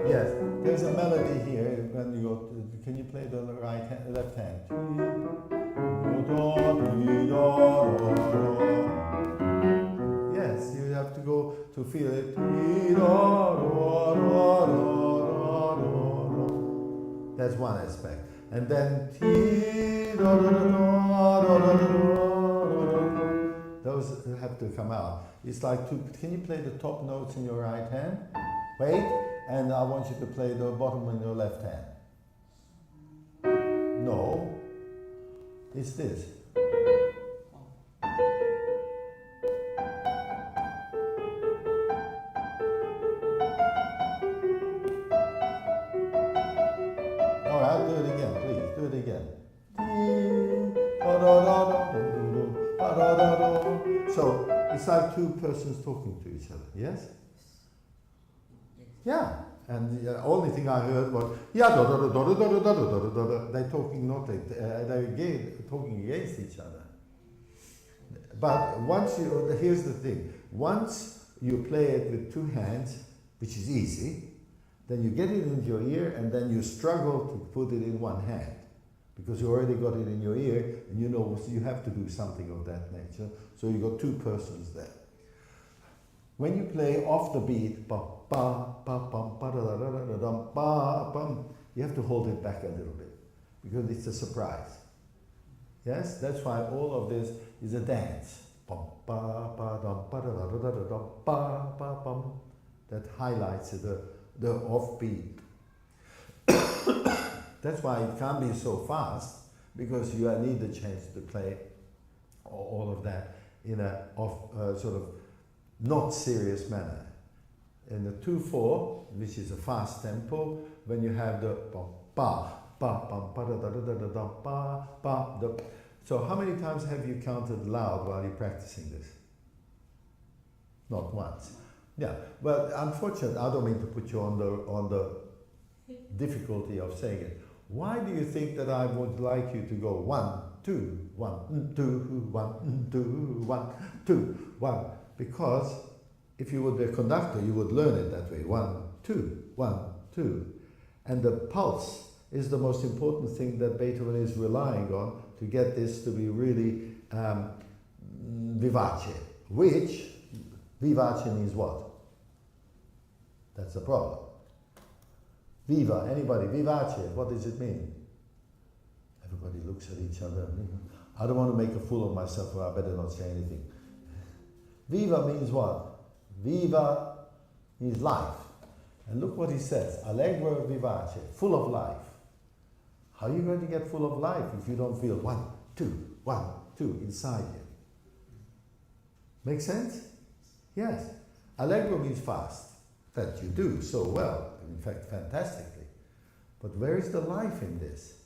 Yes, there's a melody here when you go to, can you play the right hand, left hand? Yes, you have to go to feel it. That's one aspect. And then those have to come out. It's like can you play the top notes in your right hand? Wait, and I want you to play the bottom in your left hand. No, it's this. All right, do it again, please. Do it again. So it's like two persons talking to each other. Yes? Yeah. And the only thing I heard was they're talking they're talking against each other. But here's the thing. Once you play it with two hands, which is easy, then you get it into your ear and then you struggle to put it in one hand. Because you already got it in your ear and you know you have to do something of that nature. So you got two persons there. When you play off the beat, you have to hold it back a little bit because it's a surprise. Yes, that's why all of this is a dance. That highlights the offbeat. That's why it can't be so fast because you need the chance to play all of that in a sort of not serious manner. In the 2/4, which is a fast tempo, when you have the so how many times have you counted loud while you're practicing this? Not once. Yeah, but unfortunately, I don't mean to put you on the difficulty of saying it. Why do you think that I would like you to go 1, 2, 1, 2, 1, 2, 1, 2, 1? Because if you would be a conductor, you would learn it that way. 1, 2, 1, 2. And the pulse is the most important thing that Beethoven is relying on to get this to be really vivace. Which, vivace means what? That's the problem. Viva, anybody, vivace, what does it mean? Everybody looks at each other. I don't want to make a fool of myself, or I better not say anything. Viva means what? Viva means life. And look what he says, allegro vivace, full of life. How are you going to get full of life if you don't feel 1, 2, 1, 2 inside you? Make sense? Yes. Allegro means fast. That you do so well, in fact, fantastically. But where is the life in this?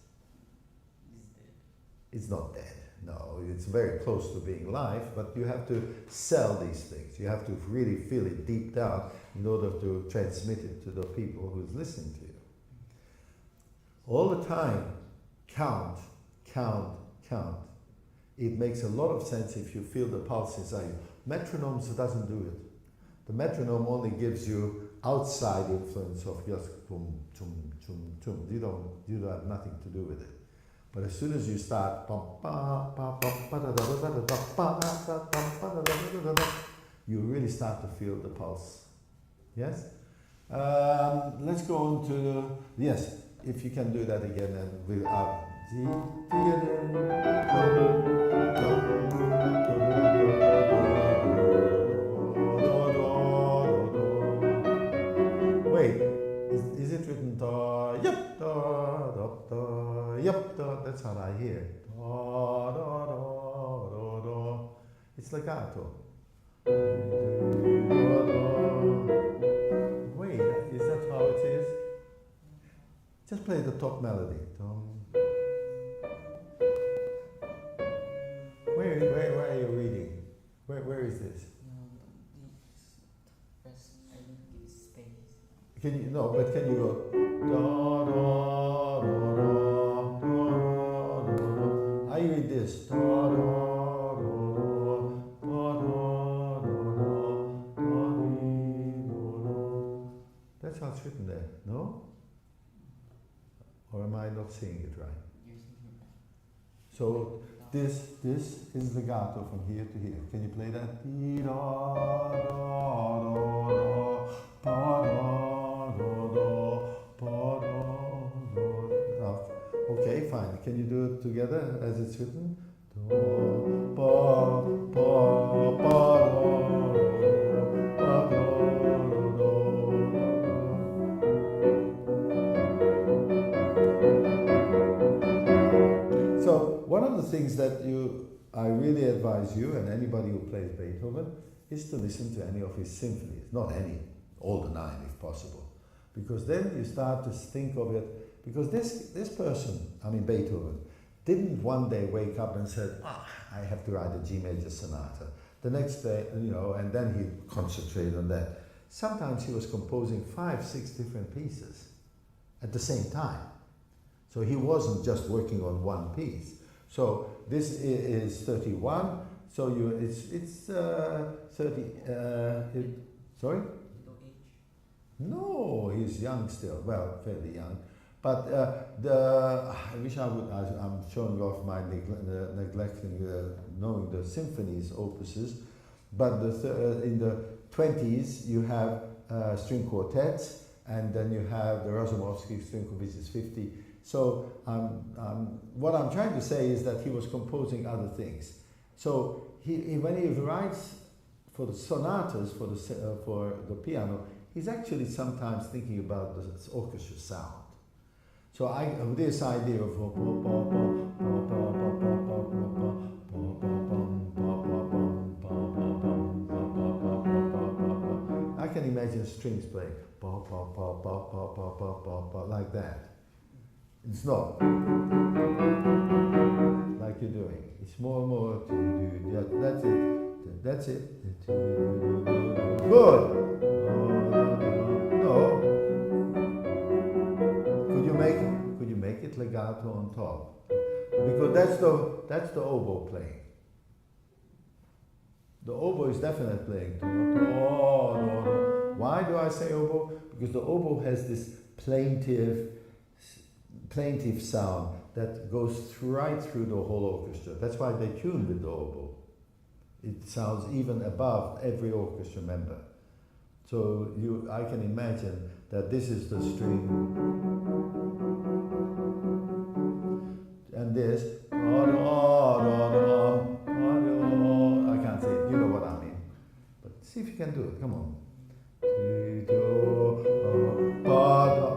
It's not dead. No, it's very close to being life, but you have to sell these things. You have to really feel it deep down in order to transmit it to the people who's listening to you. All the time, count, count, count. It makes a lot of sense if you feel the pulse inside you. Metronomes doesn't do it. The metronome only gives you outside influence of just tum, tum, tum, tum. You don't have nothing to do with it. But as soon as you start, you really start to feel the pulse. Yes? Let's go on to yes, if you can do that again, and we'll wait, is it written da, yep, da, da, da, yep, da, that's how I hear it. Da, da, da, da, da. It's legato. Wait, is that how it is? Just play the top melody. Where are you reading? Where is this? Can you but can you go da da da da da da? I read this da da da da da da da. That's how it's written there, no? Or am I not seeing it right? So this is legato from here to here. Can you play that? Dee da da da pa da da pa da. Okay, fine. Can you do it together as it's written? Do pa pa pa da da. So one of the things that I really advise you and anybody who plays Beethoven is to listen to any of his symphonies. Not any, all the 9 if possible. Because then you start to think of it, because this person, I mean Beethoven, didn't one day wake up and said, I have to write a G major sonata. The next day, and then he concentrated on that. Sometimes he was composing 5, 6 different pieces at the same time. So he wasn't just working on one piece. So this is 31. So it's 30. Sorry? No, he's young still. Well, fairly young. But I wish I would. I'm showing off my neglecting knowing the symphonies opuses. But in the 20s you have string quartets, and then you have the Razumovsky string quartet, which is 50. So what I'm trying to say is that he was composing other things. So when he writes for the sonatas, for the piano, he's actually sometimes thinking about the orchestra sound. So this idea of I can imagine strings playing like that. It's not like you're doing. It's more and more. That's it. That's it. Good. No. Could you make it legato on top? Because that's the oboe playing. The oboe is definitely playing. Why do I say oboe? Because the oboe has this plaintive sound that goes right through the whole orchestra. That's why they tune with the oboe. It sounds even above every orchestra member. So I can imagine that this is the string, and this, I can't say it, you know what I mean. But see if you can do it, come on.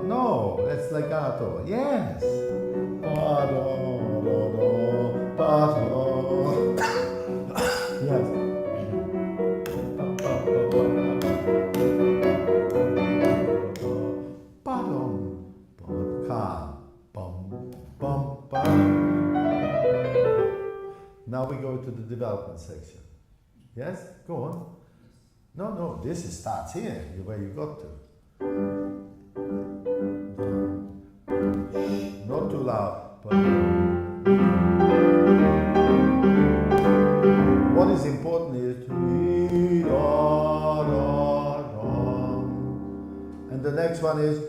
No, that's legato. Yes. Yes. Now we go to the development section. Yes? Go on. No, this starts here, where you got to. Not too loud, but what is important is and the next one is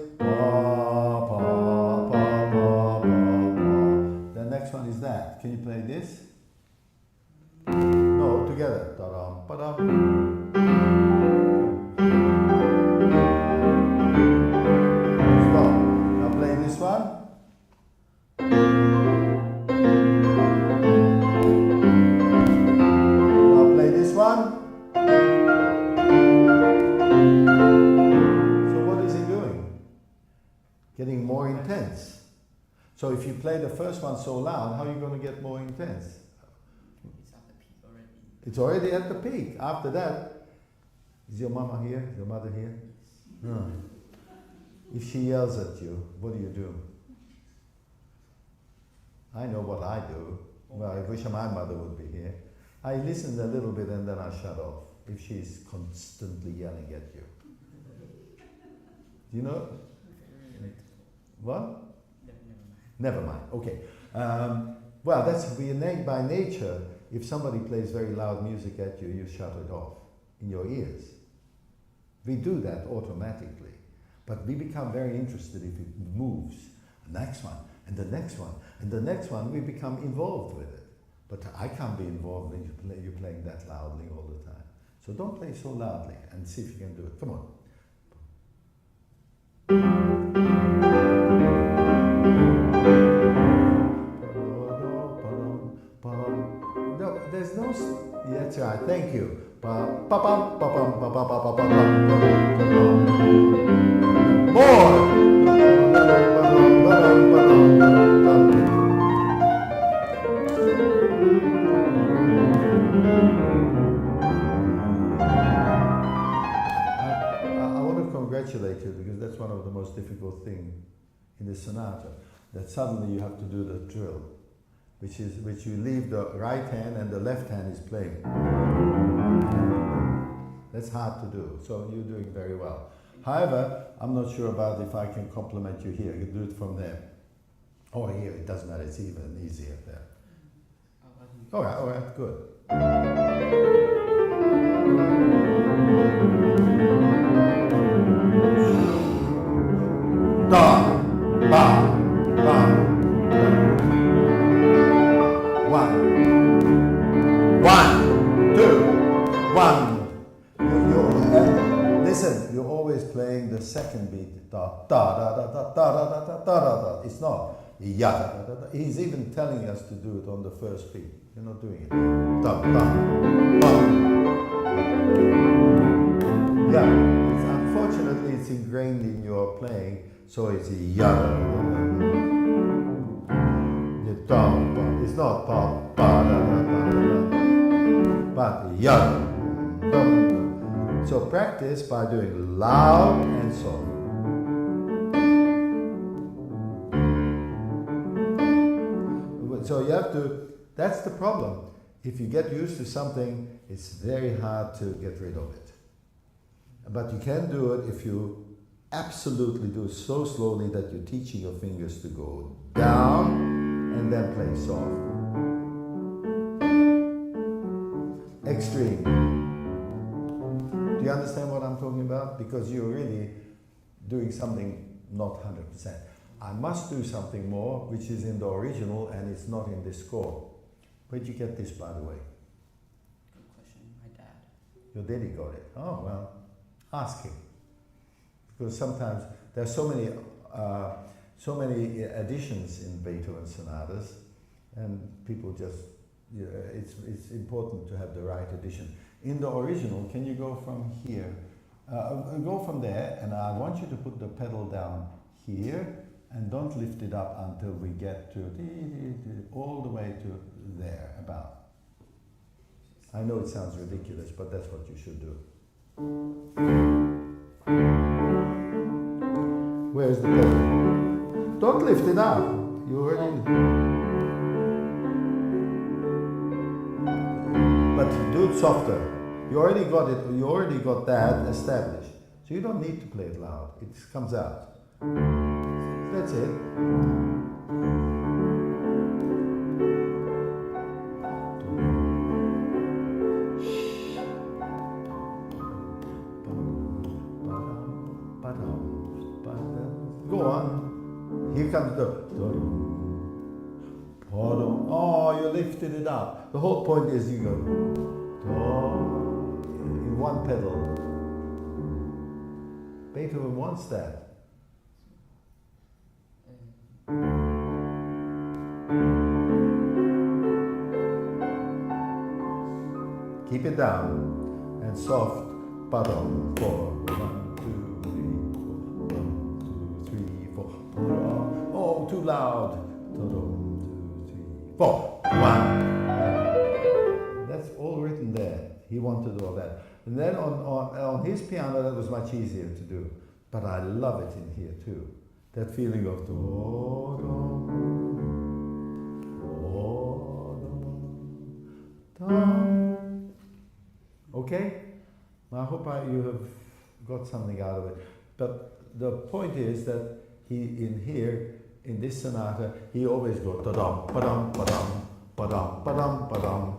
the next one is that. Can you play this? No, together. Stop. Now play this one. Now play this one. So what is he doing? Getting more intense. So if you play the first one so loud, how are you going to get more intense? It's at the peak already. It's already at the peak. After that, is your mama here? Is your mother here? No. If she yells at you, what do? I know what I do. Well, I wish my mother would be here. I listen a little bit and then I shut off if she's constantly yelling at you. You know? What? Never mind. Okay. Well, that's by nature. If somebody plays very loud music at you, you shut it off in your ears. We do that automatically. But we become very interested if it moves. The next one, and the next one, and the next one, we become involved with it. But I can't be involved in you playing that loudly all the time. So don't play so loudly and see if you can do it. Come on. No, there's no. That's right. Thank you. More. I want to congratulate you because that's one of the most difficult things in the sonata. That suddenly you have to do the drill, which you leave the right hand and the left hand is playing. That's hard to do, so you're doing very well. However, I'm not sure about if I can compliment you here. You do it from there. Or here, it doesn't matter, it's even easier there. All right, good. Da, ba, ba. One, two, one. Listen, you're always playing the second beat. Da da da da da da da da da da da. It's not ya da da da. He's even telling us to do it on the first beat. You're not doing it. Da da da. Yeah. Unfortunately, it's ingrained in your playing, so it's ya da da da. It's not pa pa da da da da. But ya. So practice by doing loud and soft. So you have to, that's the problem. If you get used to something, it's very hard to get rid of it. But you can do it if you absolutely do it so slowly that you're teaching your fingers to go down and then play soft. Extreme. Do you understand what I'm talking about? Because you're really doing something not 100%. I must do something more, which is in the original and it's not in this score. Where'd you get this, by the way? Good question. My dad. Your daddy got it. Oh, well, ask him. Because sometimes there are so many additions in Beethoven sonatas, and people just, it's important to have the right addition. In the original, can you go from here? Go from there, and I want you to put the pedal down here, and don't lift it up until we get to all the way to there, about. I know it sounds ridiculous, but that's what you should do. Where's the pedal? Don't lift it up. You already. But do it softer. You already got it. You already got that established. So you don't need to play it loud. It just comes out. That's it. Go on. Here comes the. Oh, you lifted it up. The whole point is you go in one pedal. Beethoven wants that. Keep it down and soft. Ba-dum, 4, 1, 2, 3, 4. 1, 2, 3, 4. Oh, too loud. 2, 3, 4. 1. That's all written there. He wanted all that. And then on his piano, that was much easier to do. But I love it in here too. That feeling of okay? I hope you have got something out of it. But the point is that in this sonata, he always goes da-dum, ba-dum, ba-dum, ba-dum, ba-dum, ba-dum.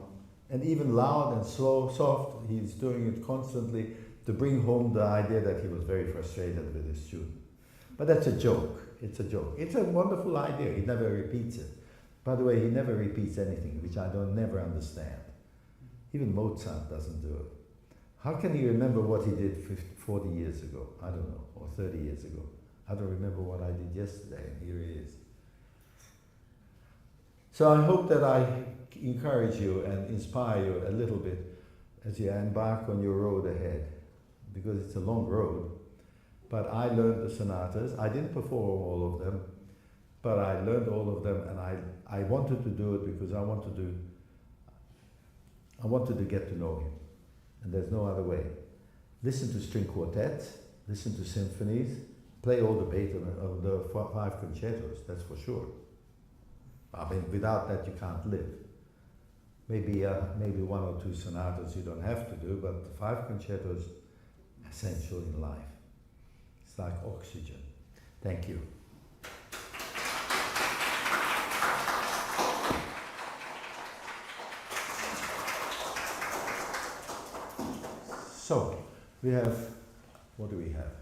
And even loud and slow, soft, he's doing it constantly to bring home the idea that he was very frustrated with his tune. But that's a joke. It's a joke. It's a wonderful idea. He never repeats it. By the way, he never repeats anything, which I don't never understand. Even Mozart doesn't do it. How can he remember what he did 40 years ago? I don't know, or 30 years ago. I don't remember what I did yesterday, and here he is. So I hope that I encourage you and inspire you a little bit as you embark on your road ahead, because it's a long road. But I learned the sonatas. I didn't perform all of them, but I learned all of them, and I wanted to do it because I wanted to get to know him. And there's no other way. Listen to string quartets, listen to symphonies, play all the Beethoven, the 5 concertos, that's for sure. I mean, without that you can't live. Maybe 1 or 2 sonatas you don't have to do, but the 5 concertos, essential in life. It's like oxygen. Thank you. So, we have, what do we have?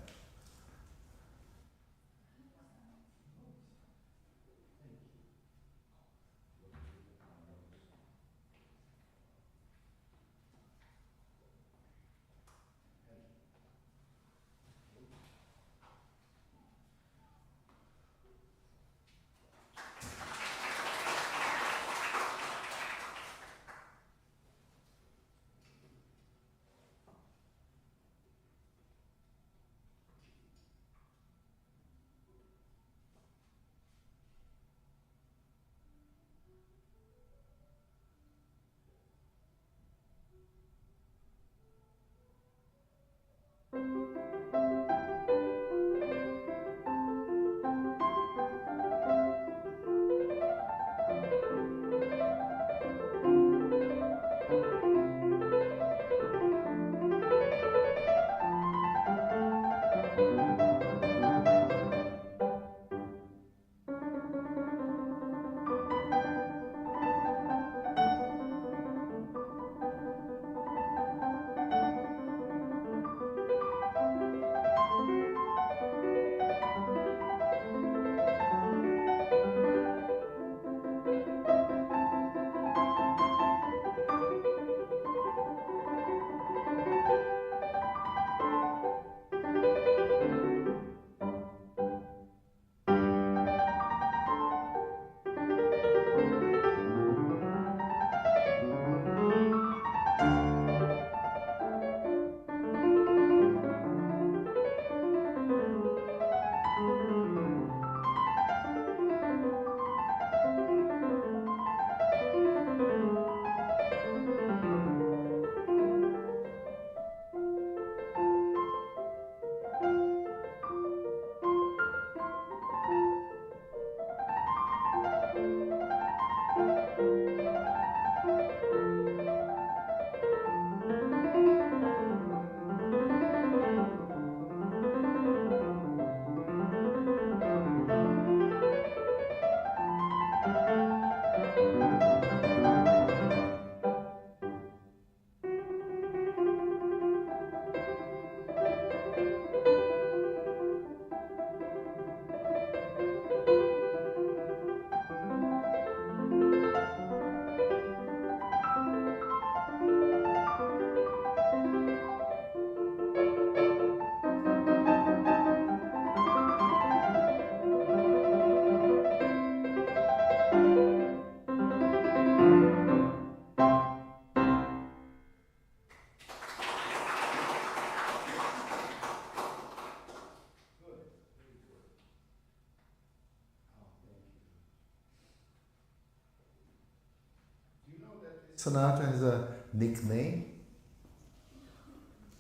Sonata has a nickname.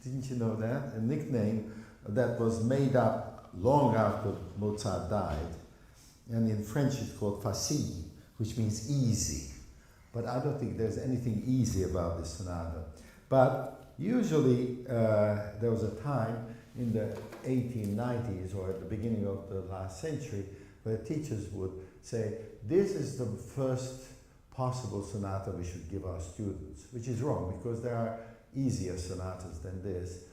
Didn't you know that? A nickname that was made up long after Mozart died. And in French it's called facile, which means easy. But I don't think there's anything easy about this sonata. But usually there was a time in the 1890s or at the beginning of the last century where teachers would say, this is the first possible sonata we should give our students, which is wrong because there are easier sonatas than this,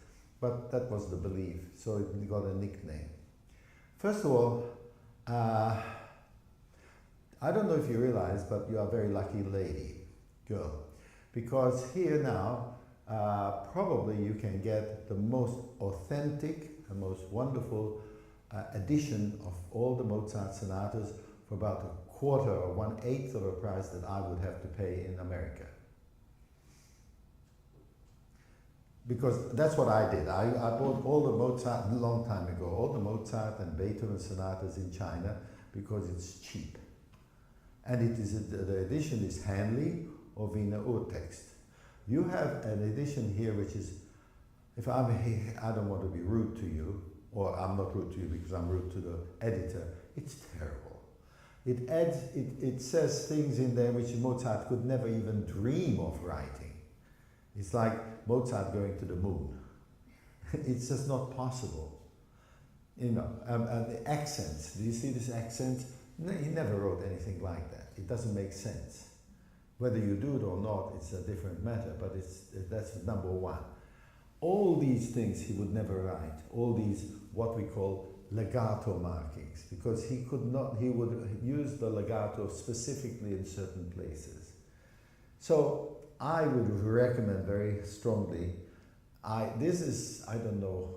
but that was the belief, so it got a nickname. First of all, I I don't know if you realize, but you are a very lucky lady, girl. Because here now, probably you can get the most authentic and most wonderful edition of all the Mozart sonatas for about a quarter or 1/8 of a price that I would have to pay in America. Because that's what I did. I bought all the Mozart, a long time ago, all the Mozart and Beethoven sonatas in China because it's cheap. And it is the edition is Hanley or Wiener Urtext. You have an edition here which is, if I'm here, I don't want to be rude to you, or I'm not rude to you because I'm rude to the editor, it's terrible. It adds, it says things in there which Mozart could never even dream of writing. It's like Mozart going to the moon. It's just not possible. You know, and the accents, do you see this accent? No, he never wrote anything like that. It doesn't make sense. Whether you do it or not, it's a different matter, but that's number one. All these things he would never write, all these what we call legato markings, because he would use the legato specifically in certain places. So I would recommend very strongly, I don't know,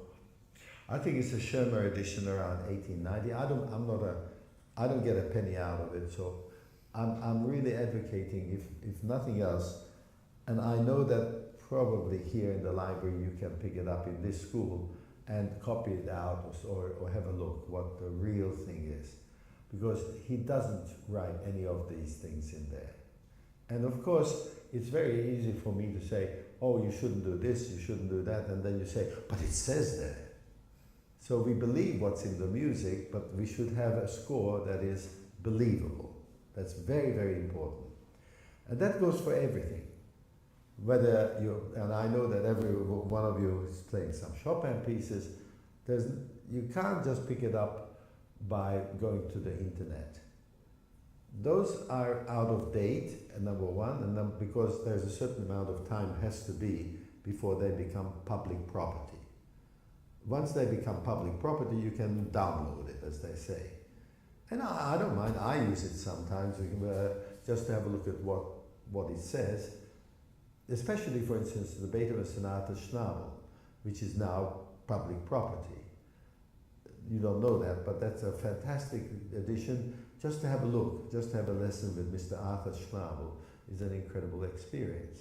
I think it's a Schirmer edition around 1890. I don't get a penny out of it, so I'm really advocating, if nothing else, and I know that probably here in the library you can pick it up in this school and copy it out or have a look what the real thing is, because he doesn't write any of these things in there. And of course, it's very easy for me to say, oh, you shouldn't do this, you shouldn't do that, and then you say, but it says there. So we believe what's in the music, but we should have a score that is believable. That's very, very important. And that goes for everything. Whether you, and I know that every one of you is playing some Chopin pieces, you can't just pick it up by going to the internet. Those are out of date, number one, and because there's a certain amount of time has to be before they become public property. Once they become public property, you can download it, as they say. And I don't mind, I use it sometimes, just to have a look at what it says. Especially, for instance, the Beethoven Sonata Schnabel, which is now public property. You don't know that, but that's a fantastic edition. Just to have a look, just to have a lesson with Mr. Arthur Schnabel is an incredible experience.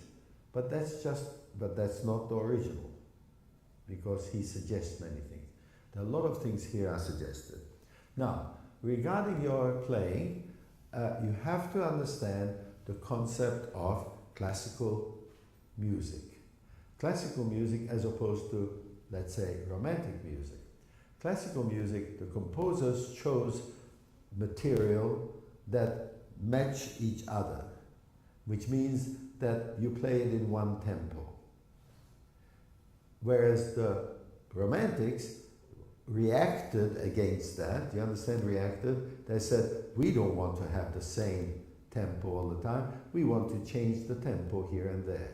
But that's not the original, because he suggests many things. There are a lot of things here are suggested. Now, regarding your playing, you have to understand the concept of classical music. Classical music as opposed to, let's say, romantic music. Classical music, the composers chose material that match each other, which means that you play it in one tempo. Whereas the romantics reacted against that. You understand, reacted? They said, we don't want to have the same tempo all the time. We want to change the tempo here and there.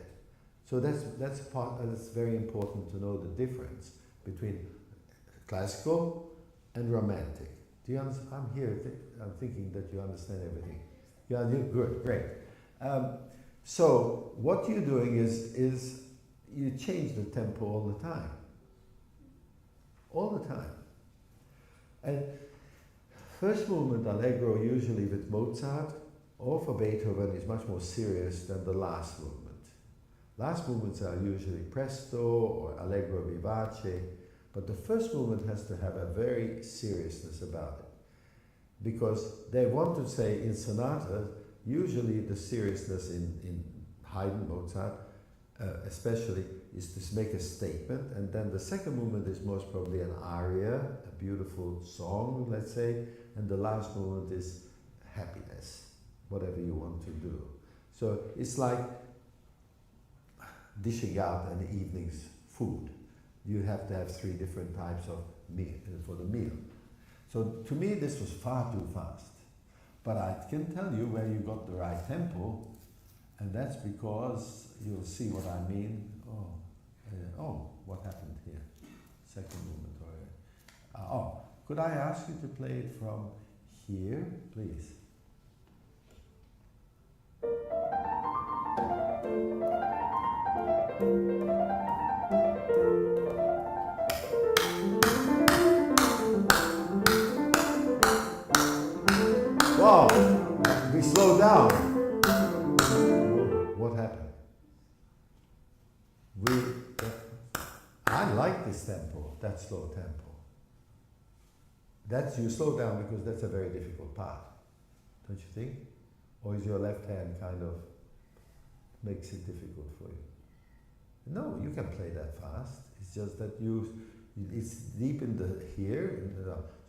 So that's very important to know the difference between classical and romantic. Do you understand? I'm here, I'm thinking that you understand everything. Yeah, you're good, great. So what you're doing is you change the tempo all the time. All the time. And first movement allegro, usually with Mozart or for Beethoven, is much more serious than the last movement. Last movements are usually presto or allegro vivace, but the first movement has to have a very seriousness about it. Because they want to say in sonatas, usually the seriousness in Haydn, Mozart, especially, is to make a statement, and then the second movement is most probably an aria, a beautiful song, let's say, and the last movement is happiness, whatever you want to do. So it's like dishing out an evening's food. You have to have 3 different types of meal for the meal. So to me this was far too fast. But I can tell you where you got the right tempo, and that's because you'll see what I mean. Oh, what happened here? Second movement already. Could I ask you to play it from here, please? that slow tempo. That's, you slow down because that's a very difficult part, don't you think? Or is your left hand kind of makes it difficult for you? No, you can play that fast. It's just that it's deep in the here.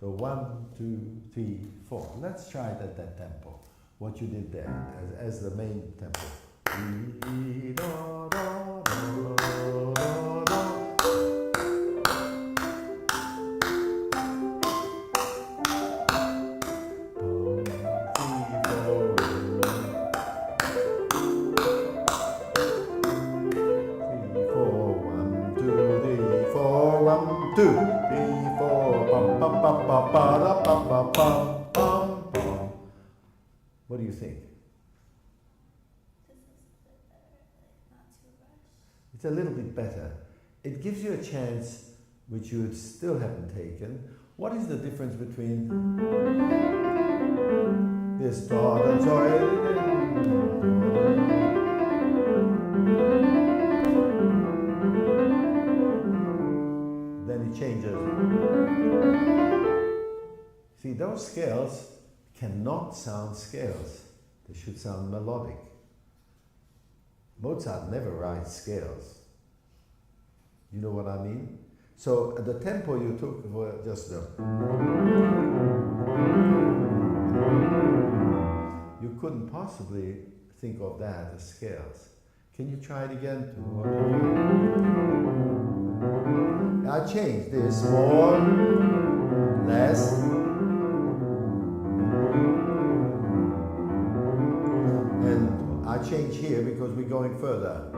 So 1, 2, 3, 4. Let's try it at that tempo. What you did there as the main tempo. 2, 3, 4, bum, bum, bum, bum, ba, da, bum, bum, bum, bum, bum. What do you think? This is a bit better, like not too rushed. It's a little bit better. It gives you a chance which you still haven't taken. What is the difference between this da, da, then it changes. See, those scales cannot sound scales. They should sound melodic. Mozart never writes scales. You know what I mean? So the tempo you took were just the... You couldn't possibly think of that as scales. Can you try it again? I changed this more, less. And I change here because we're going further.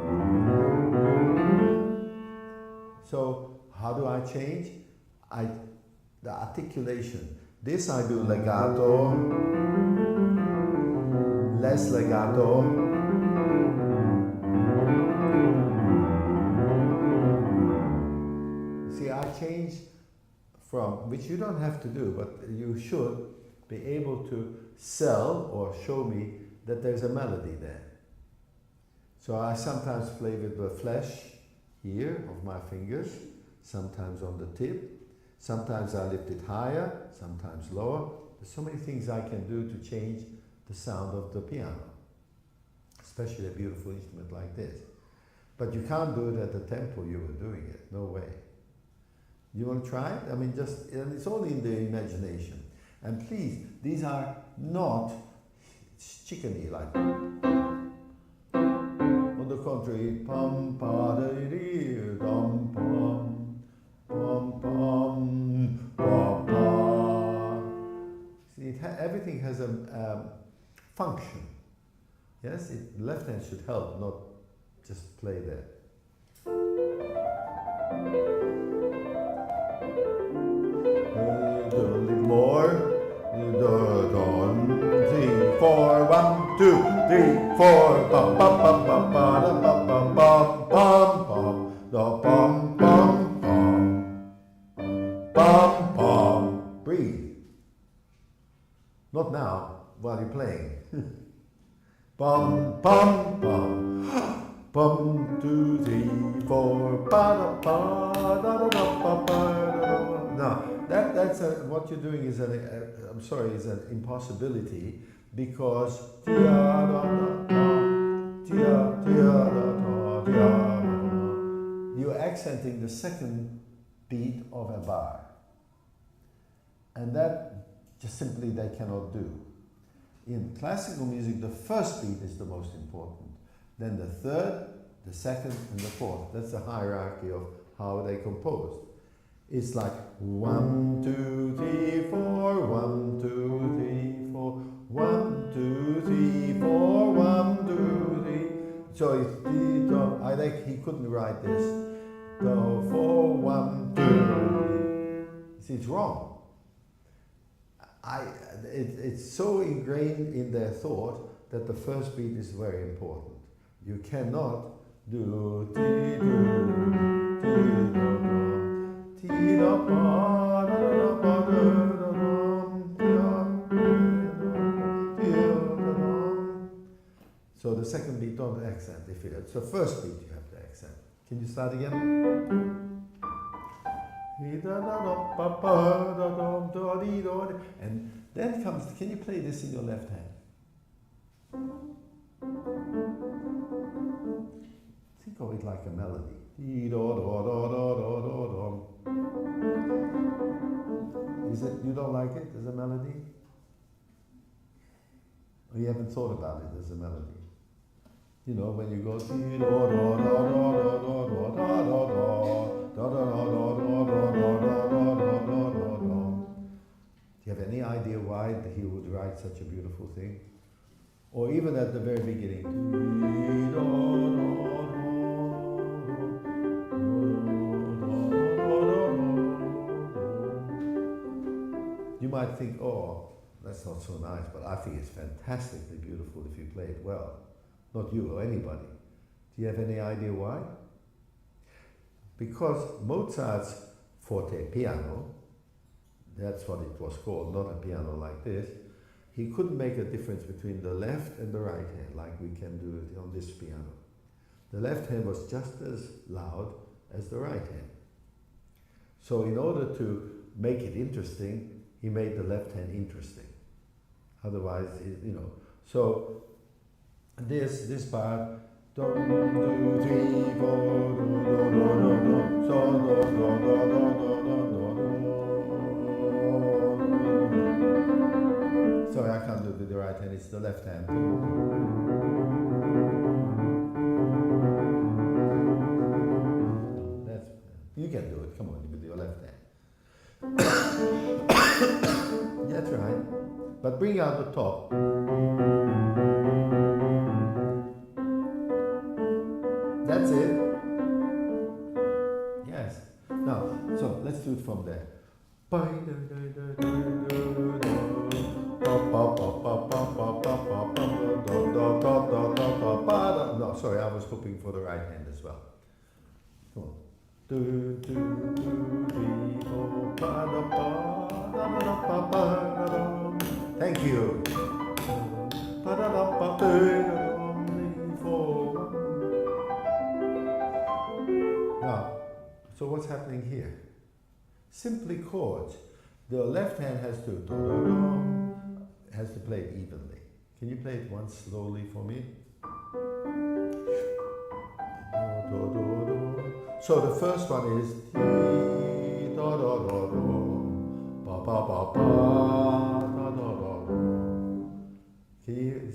So how do I change? The articulation. This I do legato, less legato. See, I change from, which you don't have to do, but you should be able to sell or show me that there's a melody there. So I sometimes play with the flesh here of my fingers, sometimes on the tip, sometimes I lift it higher, sometimes lower. There's so many things I can do to change the sound of the piano, especially a beautiful instrument like this. But you can't do it at the tempo you were doing it, no way. You want to try it? I mean, just, and it's only in the imagination. And please, these are not chickeny like. On the contrary, pum pa da dee dum pum pum pum pa pa. See, everything has a function. Yes, left hand should help, not just play there. A little more. 3, 4, 1, 2, 3, 4, bum bum bum bum bum bum bum bum bum bum bum bum bum. Breathe. Not now, while you're playing. Bum bum bum. Bum 2, 3, 4. Ba da ba da da da ba ba. Now that's what you're doing is I'm sorry, is an impossibility because you're accenting the second beat of a bar, and that just simply they cannot do. In classical music, the first beat is the most important, then the third, the second, and the fourth. That's the hierarchy of how they composed. It's like 1, 2, 3, 4, 1, 2, 3, 4, 1, 2, 3, 4, 1, 2, 3. So it's I think he couldn't write this. Do, 4, 1, 2, 3. See, it's wrong. It's so ingrained in their thought that the first beat is very important. You cannot do ti do ti do. So the second beat don't accent. So first beat you have to accent. Can you start again? And then comes, can you play this in your left hand? Think of it like a melody. Is it, you don't like it as a melody? Or you haven't thought about it as a melody? You know, when you go, do you have any idea why he would write such a beautiful thing? Or even at the very beginning. You might think, oh, that's not so nice, but I think it's fantastically beautiful if you play it well. Not you or anybody. Do you have any idea why? Because Mozart's forte piano, that's what it was called, not a piano like this, he couldn't make a difference between the left and the right hand like we can do it on this piano. The left hand was just as loud as the right hand. So in order to make it interesting, he made the left hand interesting. Otherwise, you know. So this part, do, do, 3, 4, do, do, do, do, so, do, do, do, do, do, do. Sorry, I can't do it with the right hand, it's the left hand. That's, you can do it, come on, with your left hand. That's right. But bring out the top. That's it. Yes. Now, so let's do it from there. No, sorry, I was hoping for the right hand as well. Come on. Thank you. Now, so what's happening here? Simply chords. The left hand has to play it evenly. Can you play it once slowly for me? So the first one is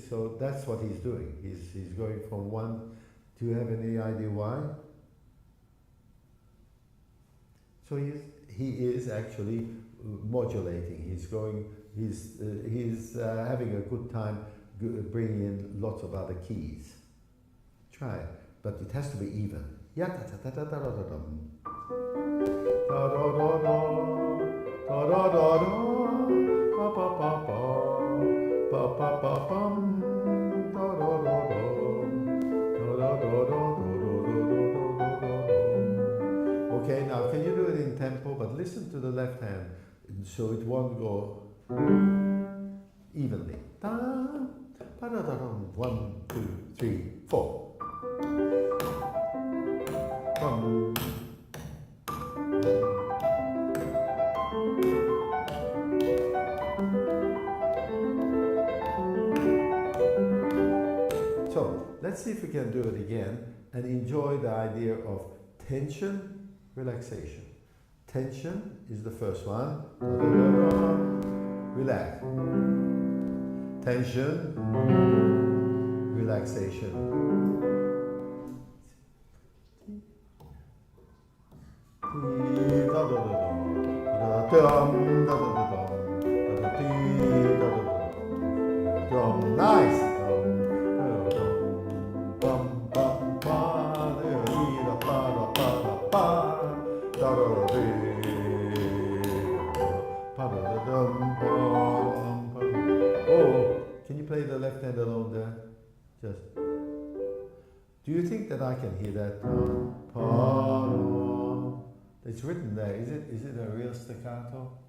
so that's what he's doing. He's going from one. Do you have any idea why? So he is actually modulating. He's having a good time bringing in lots of other keys. Try it, but it has to be even. Yeah, da da da da da da da da da da da da da da pa pa pa pa pa pa pa pum da da da da da da da. Okay, now can you do it in tempo? But listen to the left hand, so it won't go evenly. Da pa da da da. 1, 2, 3, 4. So let's see if we can do it again and enjoy the idea of tension, relaxation. Tension is the first one. Relax. Tension, relaxation. Nice. Oh, can you play the left hand alone there? Just. Do you think that I can hear that? It's written there. Is it a real staccato?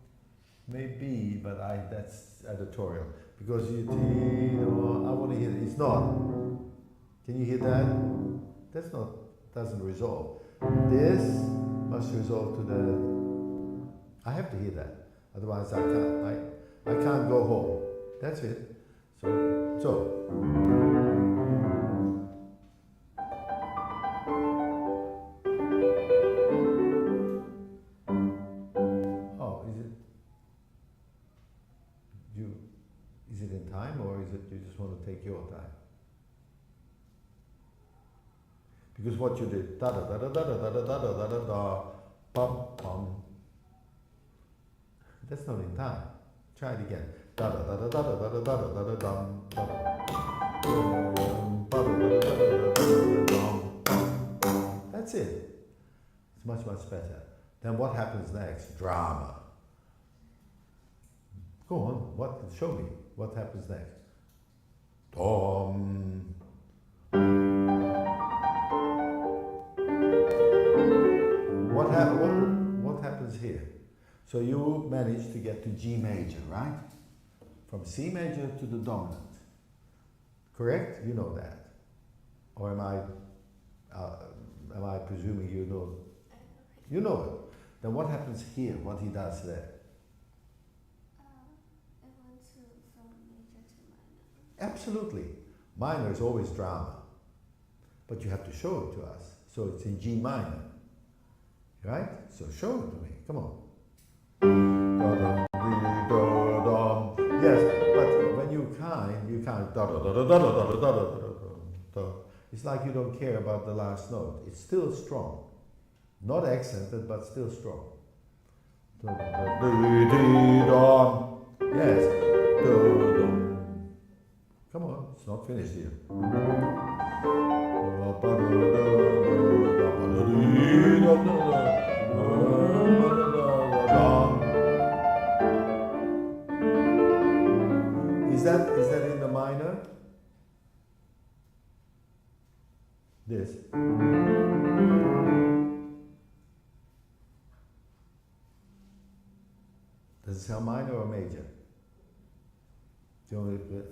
Maybe, but that's editorial. Because I want to hear it. It's not. Can you hear that? Doesn't resolve. This must resolve to the I have to hear that. Otherwise, I can't go home. That's it. So. Oh, is it in time, or is it you just want to take your time? Because what you did, da da da da da da da da da da da da, pum pum. That's not in time. Try it again. Da da da da da da da da da da dum da da. That's it. It's much better. Then what happens next? Drama. Go on. Show me. What happens next? Dom. What happens here? So you manage to get to G major, right? From C major to the dominant. Correct? You know that. Or am I presuming you know? You know it. Then what happens here? What he does there? It went from major to minor. Absolutely. Minor is always drama. But you have to show it to us. So it's in G minor. Right? So show it to me. Come on. Yes, but when you can't da da da da da da da da da. It's like you don't care about the last note. It's still strong. Not accented, but still strong. Yes. Come on, it's not finished here. Is that in the minor? This. Does it sound minor or major? Do you want to,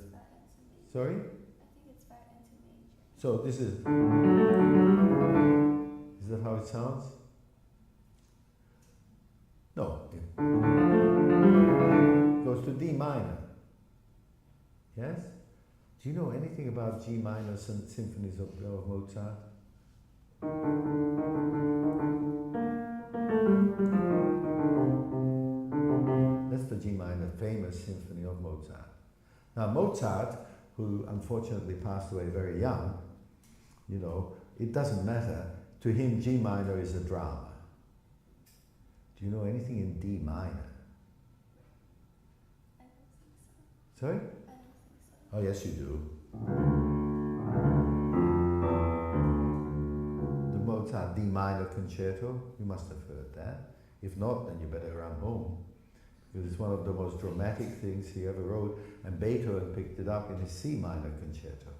sorry? I think it's right into major. So this is that how it sounds? No. It goes to D minor. Yes? Do you know anything about G minor symphonies of Mozart? That's the G minor famous symphony of Mozart. Now Mozart, who unfortunately passed away very young, you know, it doesn't matter. To him, G minor is a drama. Do you know anything in D minor? I don't think so. Sorry? I don't think so. Oh, yes, you do. The Mozart D minor concerto, you must have heard that. If not, then you better run home. Because it's one of the most dramatic things he ever wrote, and Beethoven picked it up in his C minor concerto.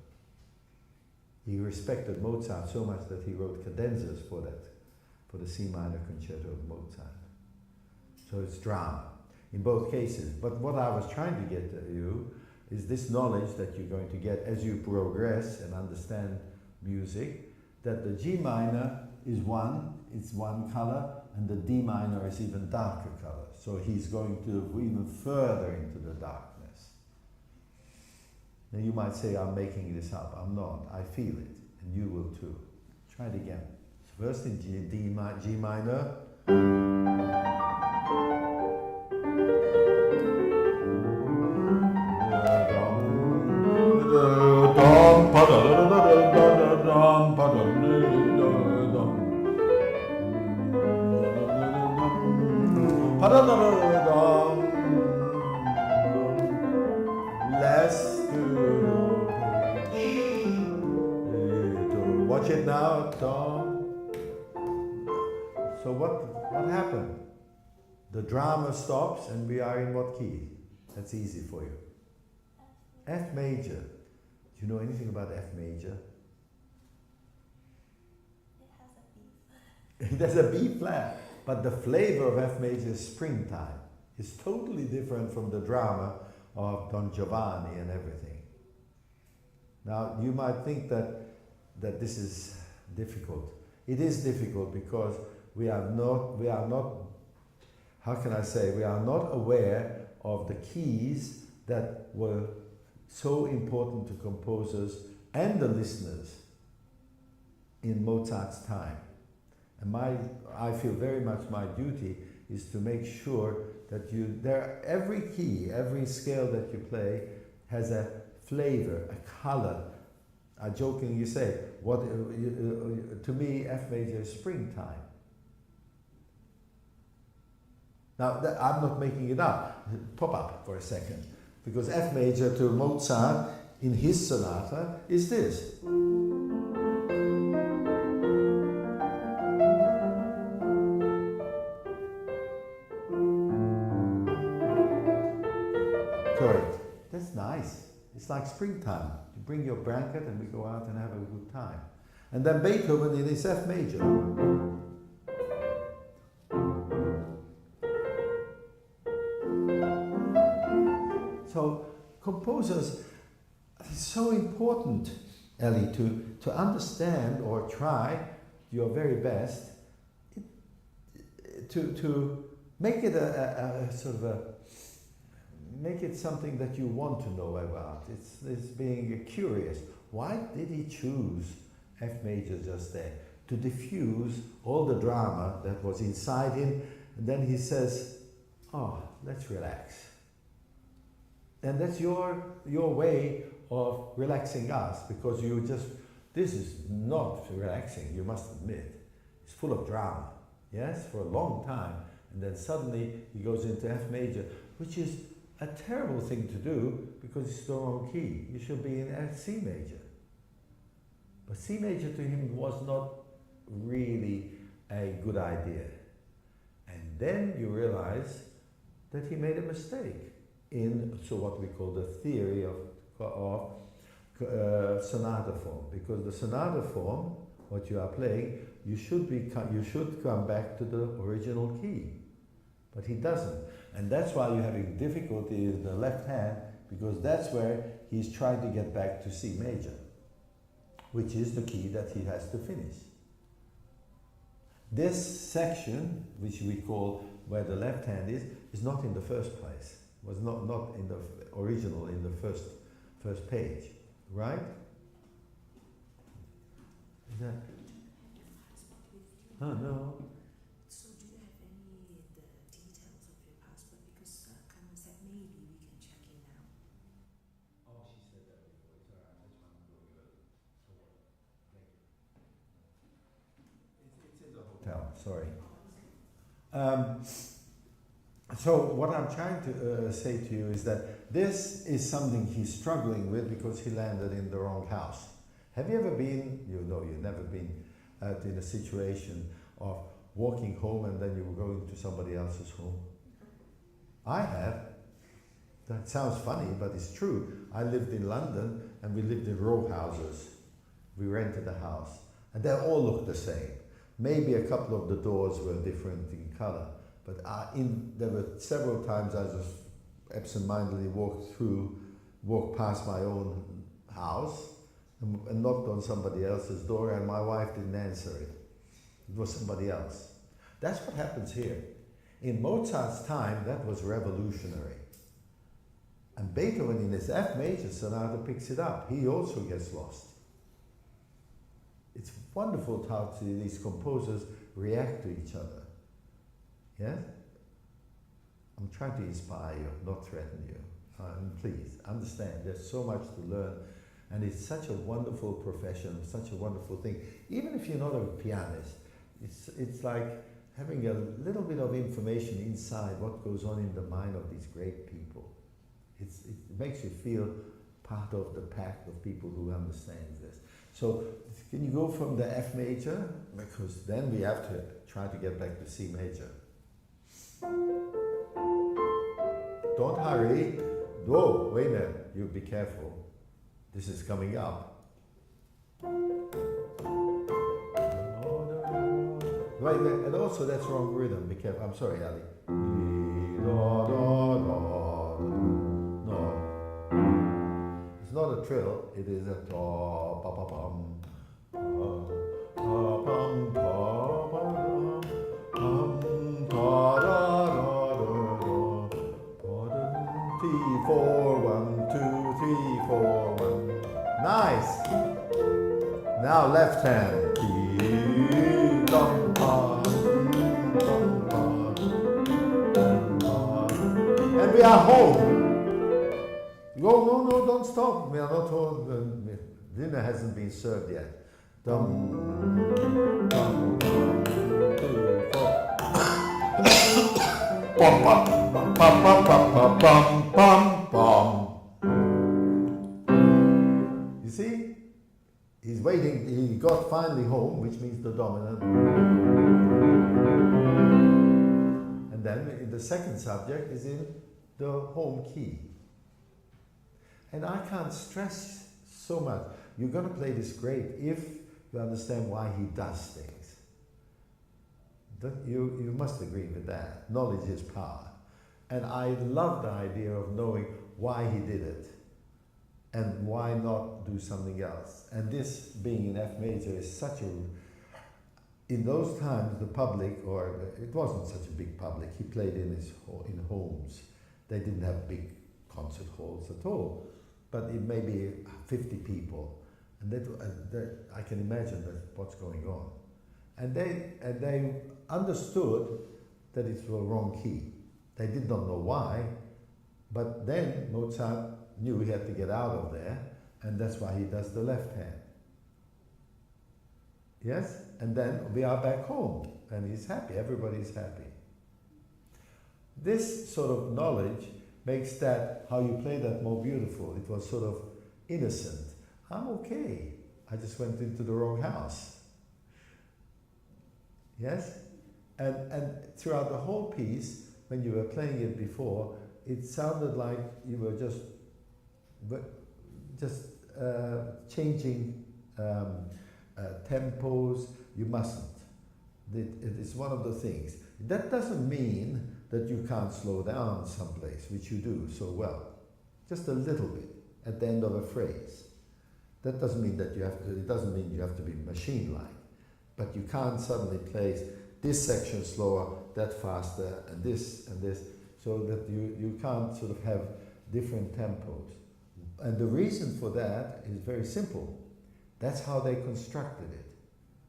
He respected Mozart so much that he wrote cadenzas for the C minor concerto of Mozart. So it's drama in both cases. But what I was trying to get to you is this knowledge that you're going to get as you progress and understand music, that the G minor is it's one color, and the D minor is even darker color. So he's going to even further into the darkness. Now you might say, I'm making this up. I'm not. I feel it, and you will too. Try it again. So first in G minor. Less watch it now, Tom. So what happened? The drama stops and we are in what key? That's easy for you. F major. Do you know anything about F major? It has a B. It has a B flat, but the flavor of F major is springtime. It's totally different from the drama of Don Giovanni and everything. Now you might think that this is difficult. It is difficult because we are not how can I say, we are not aware of the keys that were so important to composers and the listeners in Mozart's time. And I feel very much my duty is to make sure that every key, every scale that you play has a flavor, a color. I jokingly say, to me, F major is springtime. Now, I'm not making it up. Pop up for a second. Because F major to Mozart in his sonata is this. Sorry, that's nice. It's like springtime. You bring your blanket and we go out and have a good time. And then Beethoven in his F major. So composers, it's so important, Ellie, to understand or try your very best to make it a sort of make it something that you want to know about. It's being curious. Why did he choose F major just there? To diffuse all the drama that was inside him. And then he says, oh, let's relax. And that's your way of relaxing us, because this is not relaxing, you must admit. It's full of drama, yes, for a long time. And then suddenly he goes into F major, which is a terrible thing to do because it's the wrong key. You should be in C major. But C major to him was not really a good idea. And then you realize that he made a mistake in what we call the theory of sonata form. Because the sonata form, what you are playing, you should come back to the original key. But he doesn't. And that's why you're having difficulty in the left hand, because that's where he's trying to get back to C major, which is the key that he has to finish. This section, which we call where the left hand is not in the first place. Was not in the original, in the first page, right? Is that? Oh no. So do you have any the details of your passport? Because Carmen said maybe we can check in now. Oh, she said that before. It's all right. I just want to go with it. It's in the hotel. Sorry. So what I'm trying to say to you is that this is something he's struggling with because he landed in the wrong house. Have you ever been, you've never been in a situation of walking home and then you were going to somebody else's home? I have. That sounds funny, but it's true. I lived in London and we lived in row houses. We rented a house and they all looked the same. Maybe a couple of the doors were different in color. But there were several times I just absentmindedly walked past my own house and knocked on somebody else's door, and my wife didn't answer it. It was somebody else. That's what happens here. In Mozart's time, that was revolutionary. And Beethoven in his F major sonata picks it up. He also gets lost. It's wonderful how these composers react to each other. Yes? I'm trying to inspire you, not threaten you. Please, understand, there's so much to learn, and it's such a wonderful profession, such a wonderful thing. Even if you're not a pianist, it's like having a little bit of information inside what goes on in the mind of these great people. It makes you feel part of the pack of people who understand this. So, can you go from the F major? Because then we have to try to get back to C major. Don't hurry. Whoa, wait a minute. You be careful. This is coming up. Wait, and also that's wrong rhythm. Be careful. I'm sorry, Ali. No. It's not a trill. It is a ta pa pa pum. Pa pum pa pa pum. Da da da. 3, 4, 1, 2, 3, 4, 1. Nice. Now left hand. And we are home. No, don't stop. We are not home. Dinner hasn't been served yet. Dum, dum, dum, 3, 4. Bum, bum, bum, bum, bum, bum, bum, bum. You see? He's waiting. He got finally home, which means the dominant. And then the second subject is in the home key. And I can't stress so much. You're going to play this great if you understand why he does things. You must agree with that. Knowledge is power. And I love the idea of knowing why he did it and why not do something else. And this being in F major is such a... In those times, the public, or it wasn't such a big public, he played in homes. They didn't have big concert halls at all. But it may be 50 people. And that I can imagine what's going on. And they understood that it's the wrong key. They did not know why, but then Mozart knew he had to get out of there, and that's why he does the left hand. Yes? And then we are back home, and he's happy, everybody's happy. This sort of knowledge makes that, how you play that, more beautiful. It was sort of innocent. I'm okay. I just went into the wrong house. Yes? And throughout the whole piece, when you were playing it before, it sounded like you were just changing tempos. You mustn't. It is one of the things. That doesn't mean that you can't slow down someplace, which you do so well. Just a little bit at the end of a phrase. That doesn't mean that you have to, it doesn't mean you have to be machine-like. But you can't suddenly place this section slower, that faster, and this, so that you can't sort of have different tempos. And the reason for that is very simple. That's how they constructed it.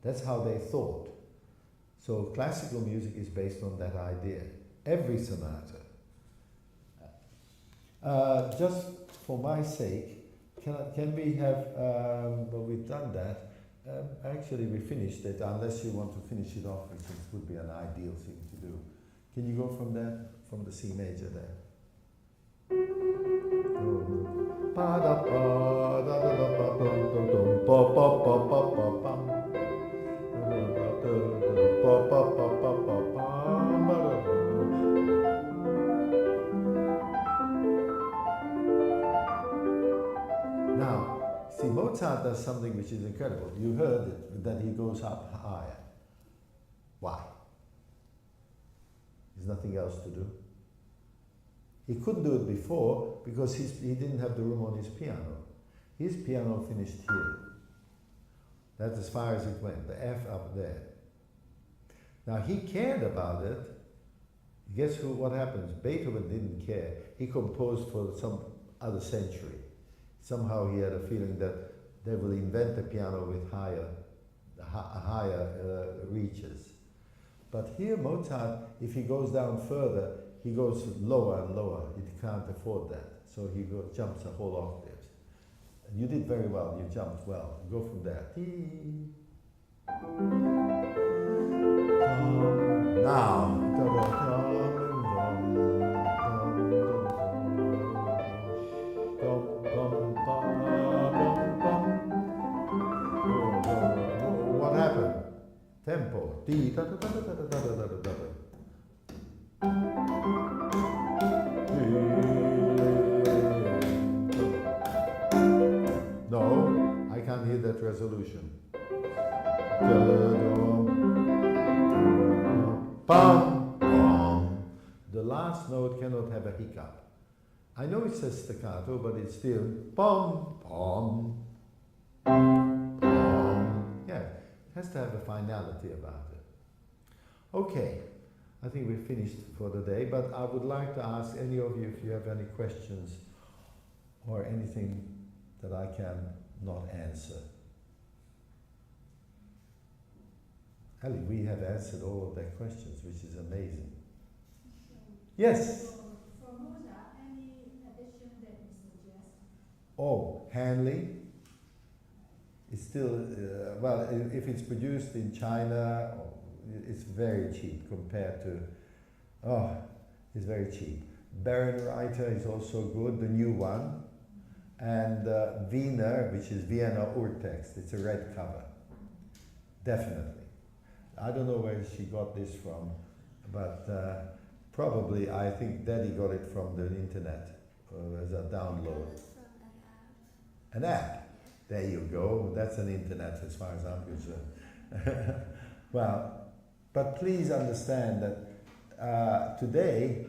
That's how they thought. So classical music is based on that idea. Every sonata. Just for my sake, can we have, well, we've done that. Actually, we finished it, unless you want to finish it off, which would be an ideal thing to do. Can you go from there, from the C major there? Now, see, Mozart does something which is incredible. You heard it, that he goes up higher. Why? There's nothing else to do. He couldn't do it before because he didn't have the room on his piano. His piano finished here. That's as far as it went, the F up there. Now he cared about it. Guess what happens? Beethoven didn't care. He composed for some other century. Somehow he had a feeling that they will invent a piano with higher reaches. But here Mozart, if he goes down further, he goes lower and lower. He can't afford that. So he jumps a whole octave. And you did very well. You jumped well. Go from there. Now. What happened? Tempo. No, I can't hear that resolution. Bum, bum. The last note cannot have a hiccup. I know it says staccato, but it's still bum, bum, bum. Yeah, it has to have a finality about it. Okay, I think we're finished for the day, but I would like to ask any of you if you have any questions or anything that I can not answer. Ali, we have answered all of their questions, which is amazing. Yes? For Mozart, any addition that you suggest? Oh, handling. It's still, well, if it's produced in China, it's very cheap compared to, it's very cheap. Baronreiter is also good, the new one. And Wiener, which is Vienna Urtext, it's a red cover. Definitely. I don't know where she got this from, but probably I think Daddy got it from the internet as a download. From an app. An app? There you go. That's an internet as far as I'm concerned. Well, but please understand that today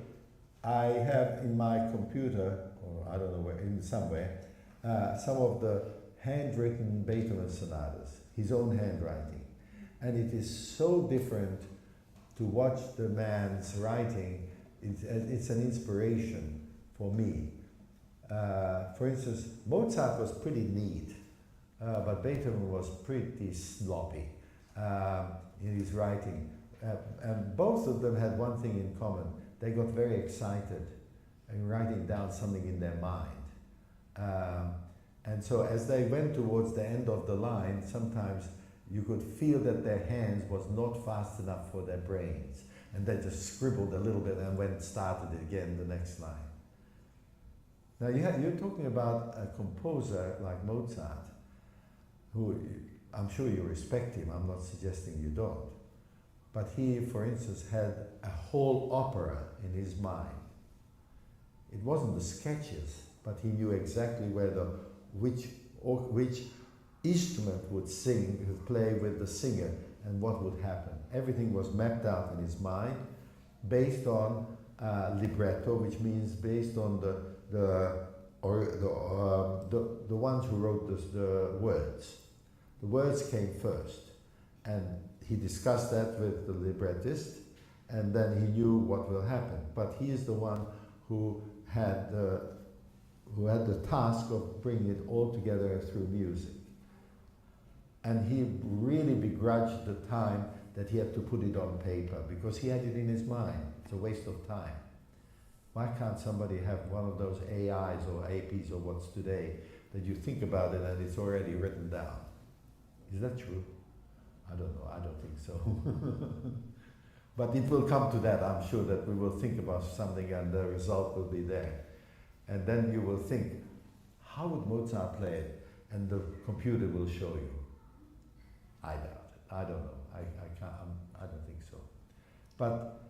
I have in my computer, or I don't know where, in somewhere, some of the handwritten Beethoven sonatas, his own handwriting. And it is so different to watch the man's writing. It's an inspiration for me. For instance, Mozart was pretty neat, but Beethoven was pretty sloppy in his writing. And both of them had one thing in common. They got very excited in writing down something in their mind. And so as they went towards the end of the line, sometimes you could feel that their hands was not fast enough for their brains. And they just scribbled a little bit and started again the next line. Now you're talking about a composer like Mozart, who I'm sure you respect him, I'm not suggesting you don't. But he, for instance, had a whole opera in his mind. It wasn't the sketches, but he knew exactly where which instrument would play with the singer and what would happen. Everything was mapped out in his mind based on libretto, which means based on the ones who wrote the words. The words came first, and he discussed that with the librettist, and then he knew what will happen. But he is the one who had the task of bringing it all together through music. And he really begrudged the time that he had to put it on paper because he had it in his mind. It's a waste of time. Why can't somebody have one of those AIs or APs or what's today that you think about it and it's already written down? Is that true? I don't know, I don't think so. But it will come to that, I'm sure that we will think about something and the result will be there. And then you will think, how would Mozart play it? And the computer will show you. I doubt it. I don't know. I can't. I don't think so. But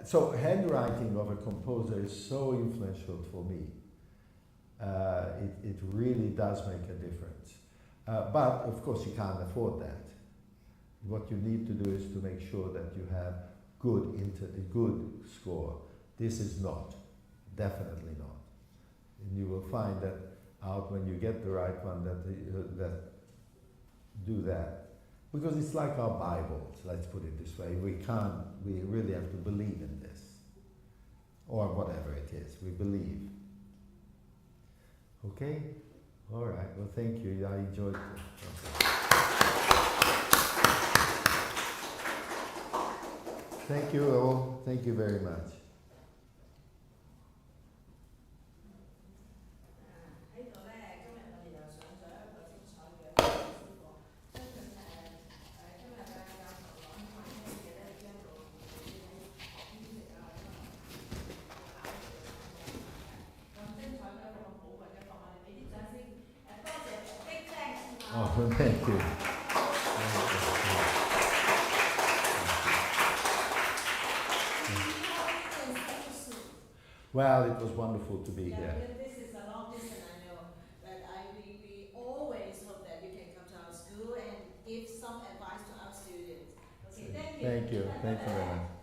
so handwriting of a composer is so influential for me. It really does make a difference. But of course, you can't afford that. What you need to do is to make sure that you have good score. This is not, definitely not. And you will find that out when you get the right one that do that. Because it's like our Bibles, let's put it this way. We really have to believe in this. Or whatever it is, we believe. Okay? All right, well thank you, I enjoyed it. Thank you all, thank you very much. Oh, thank you. Well, it was wonderful to be here. This is a long distance, I know, but we always hope that you can come to our school and give some advice to our students. Okay, thank you. Thank you very much.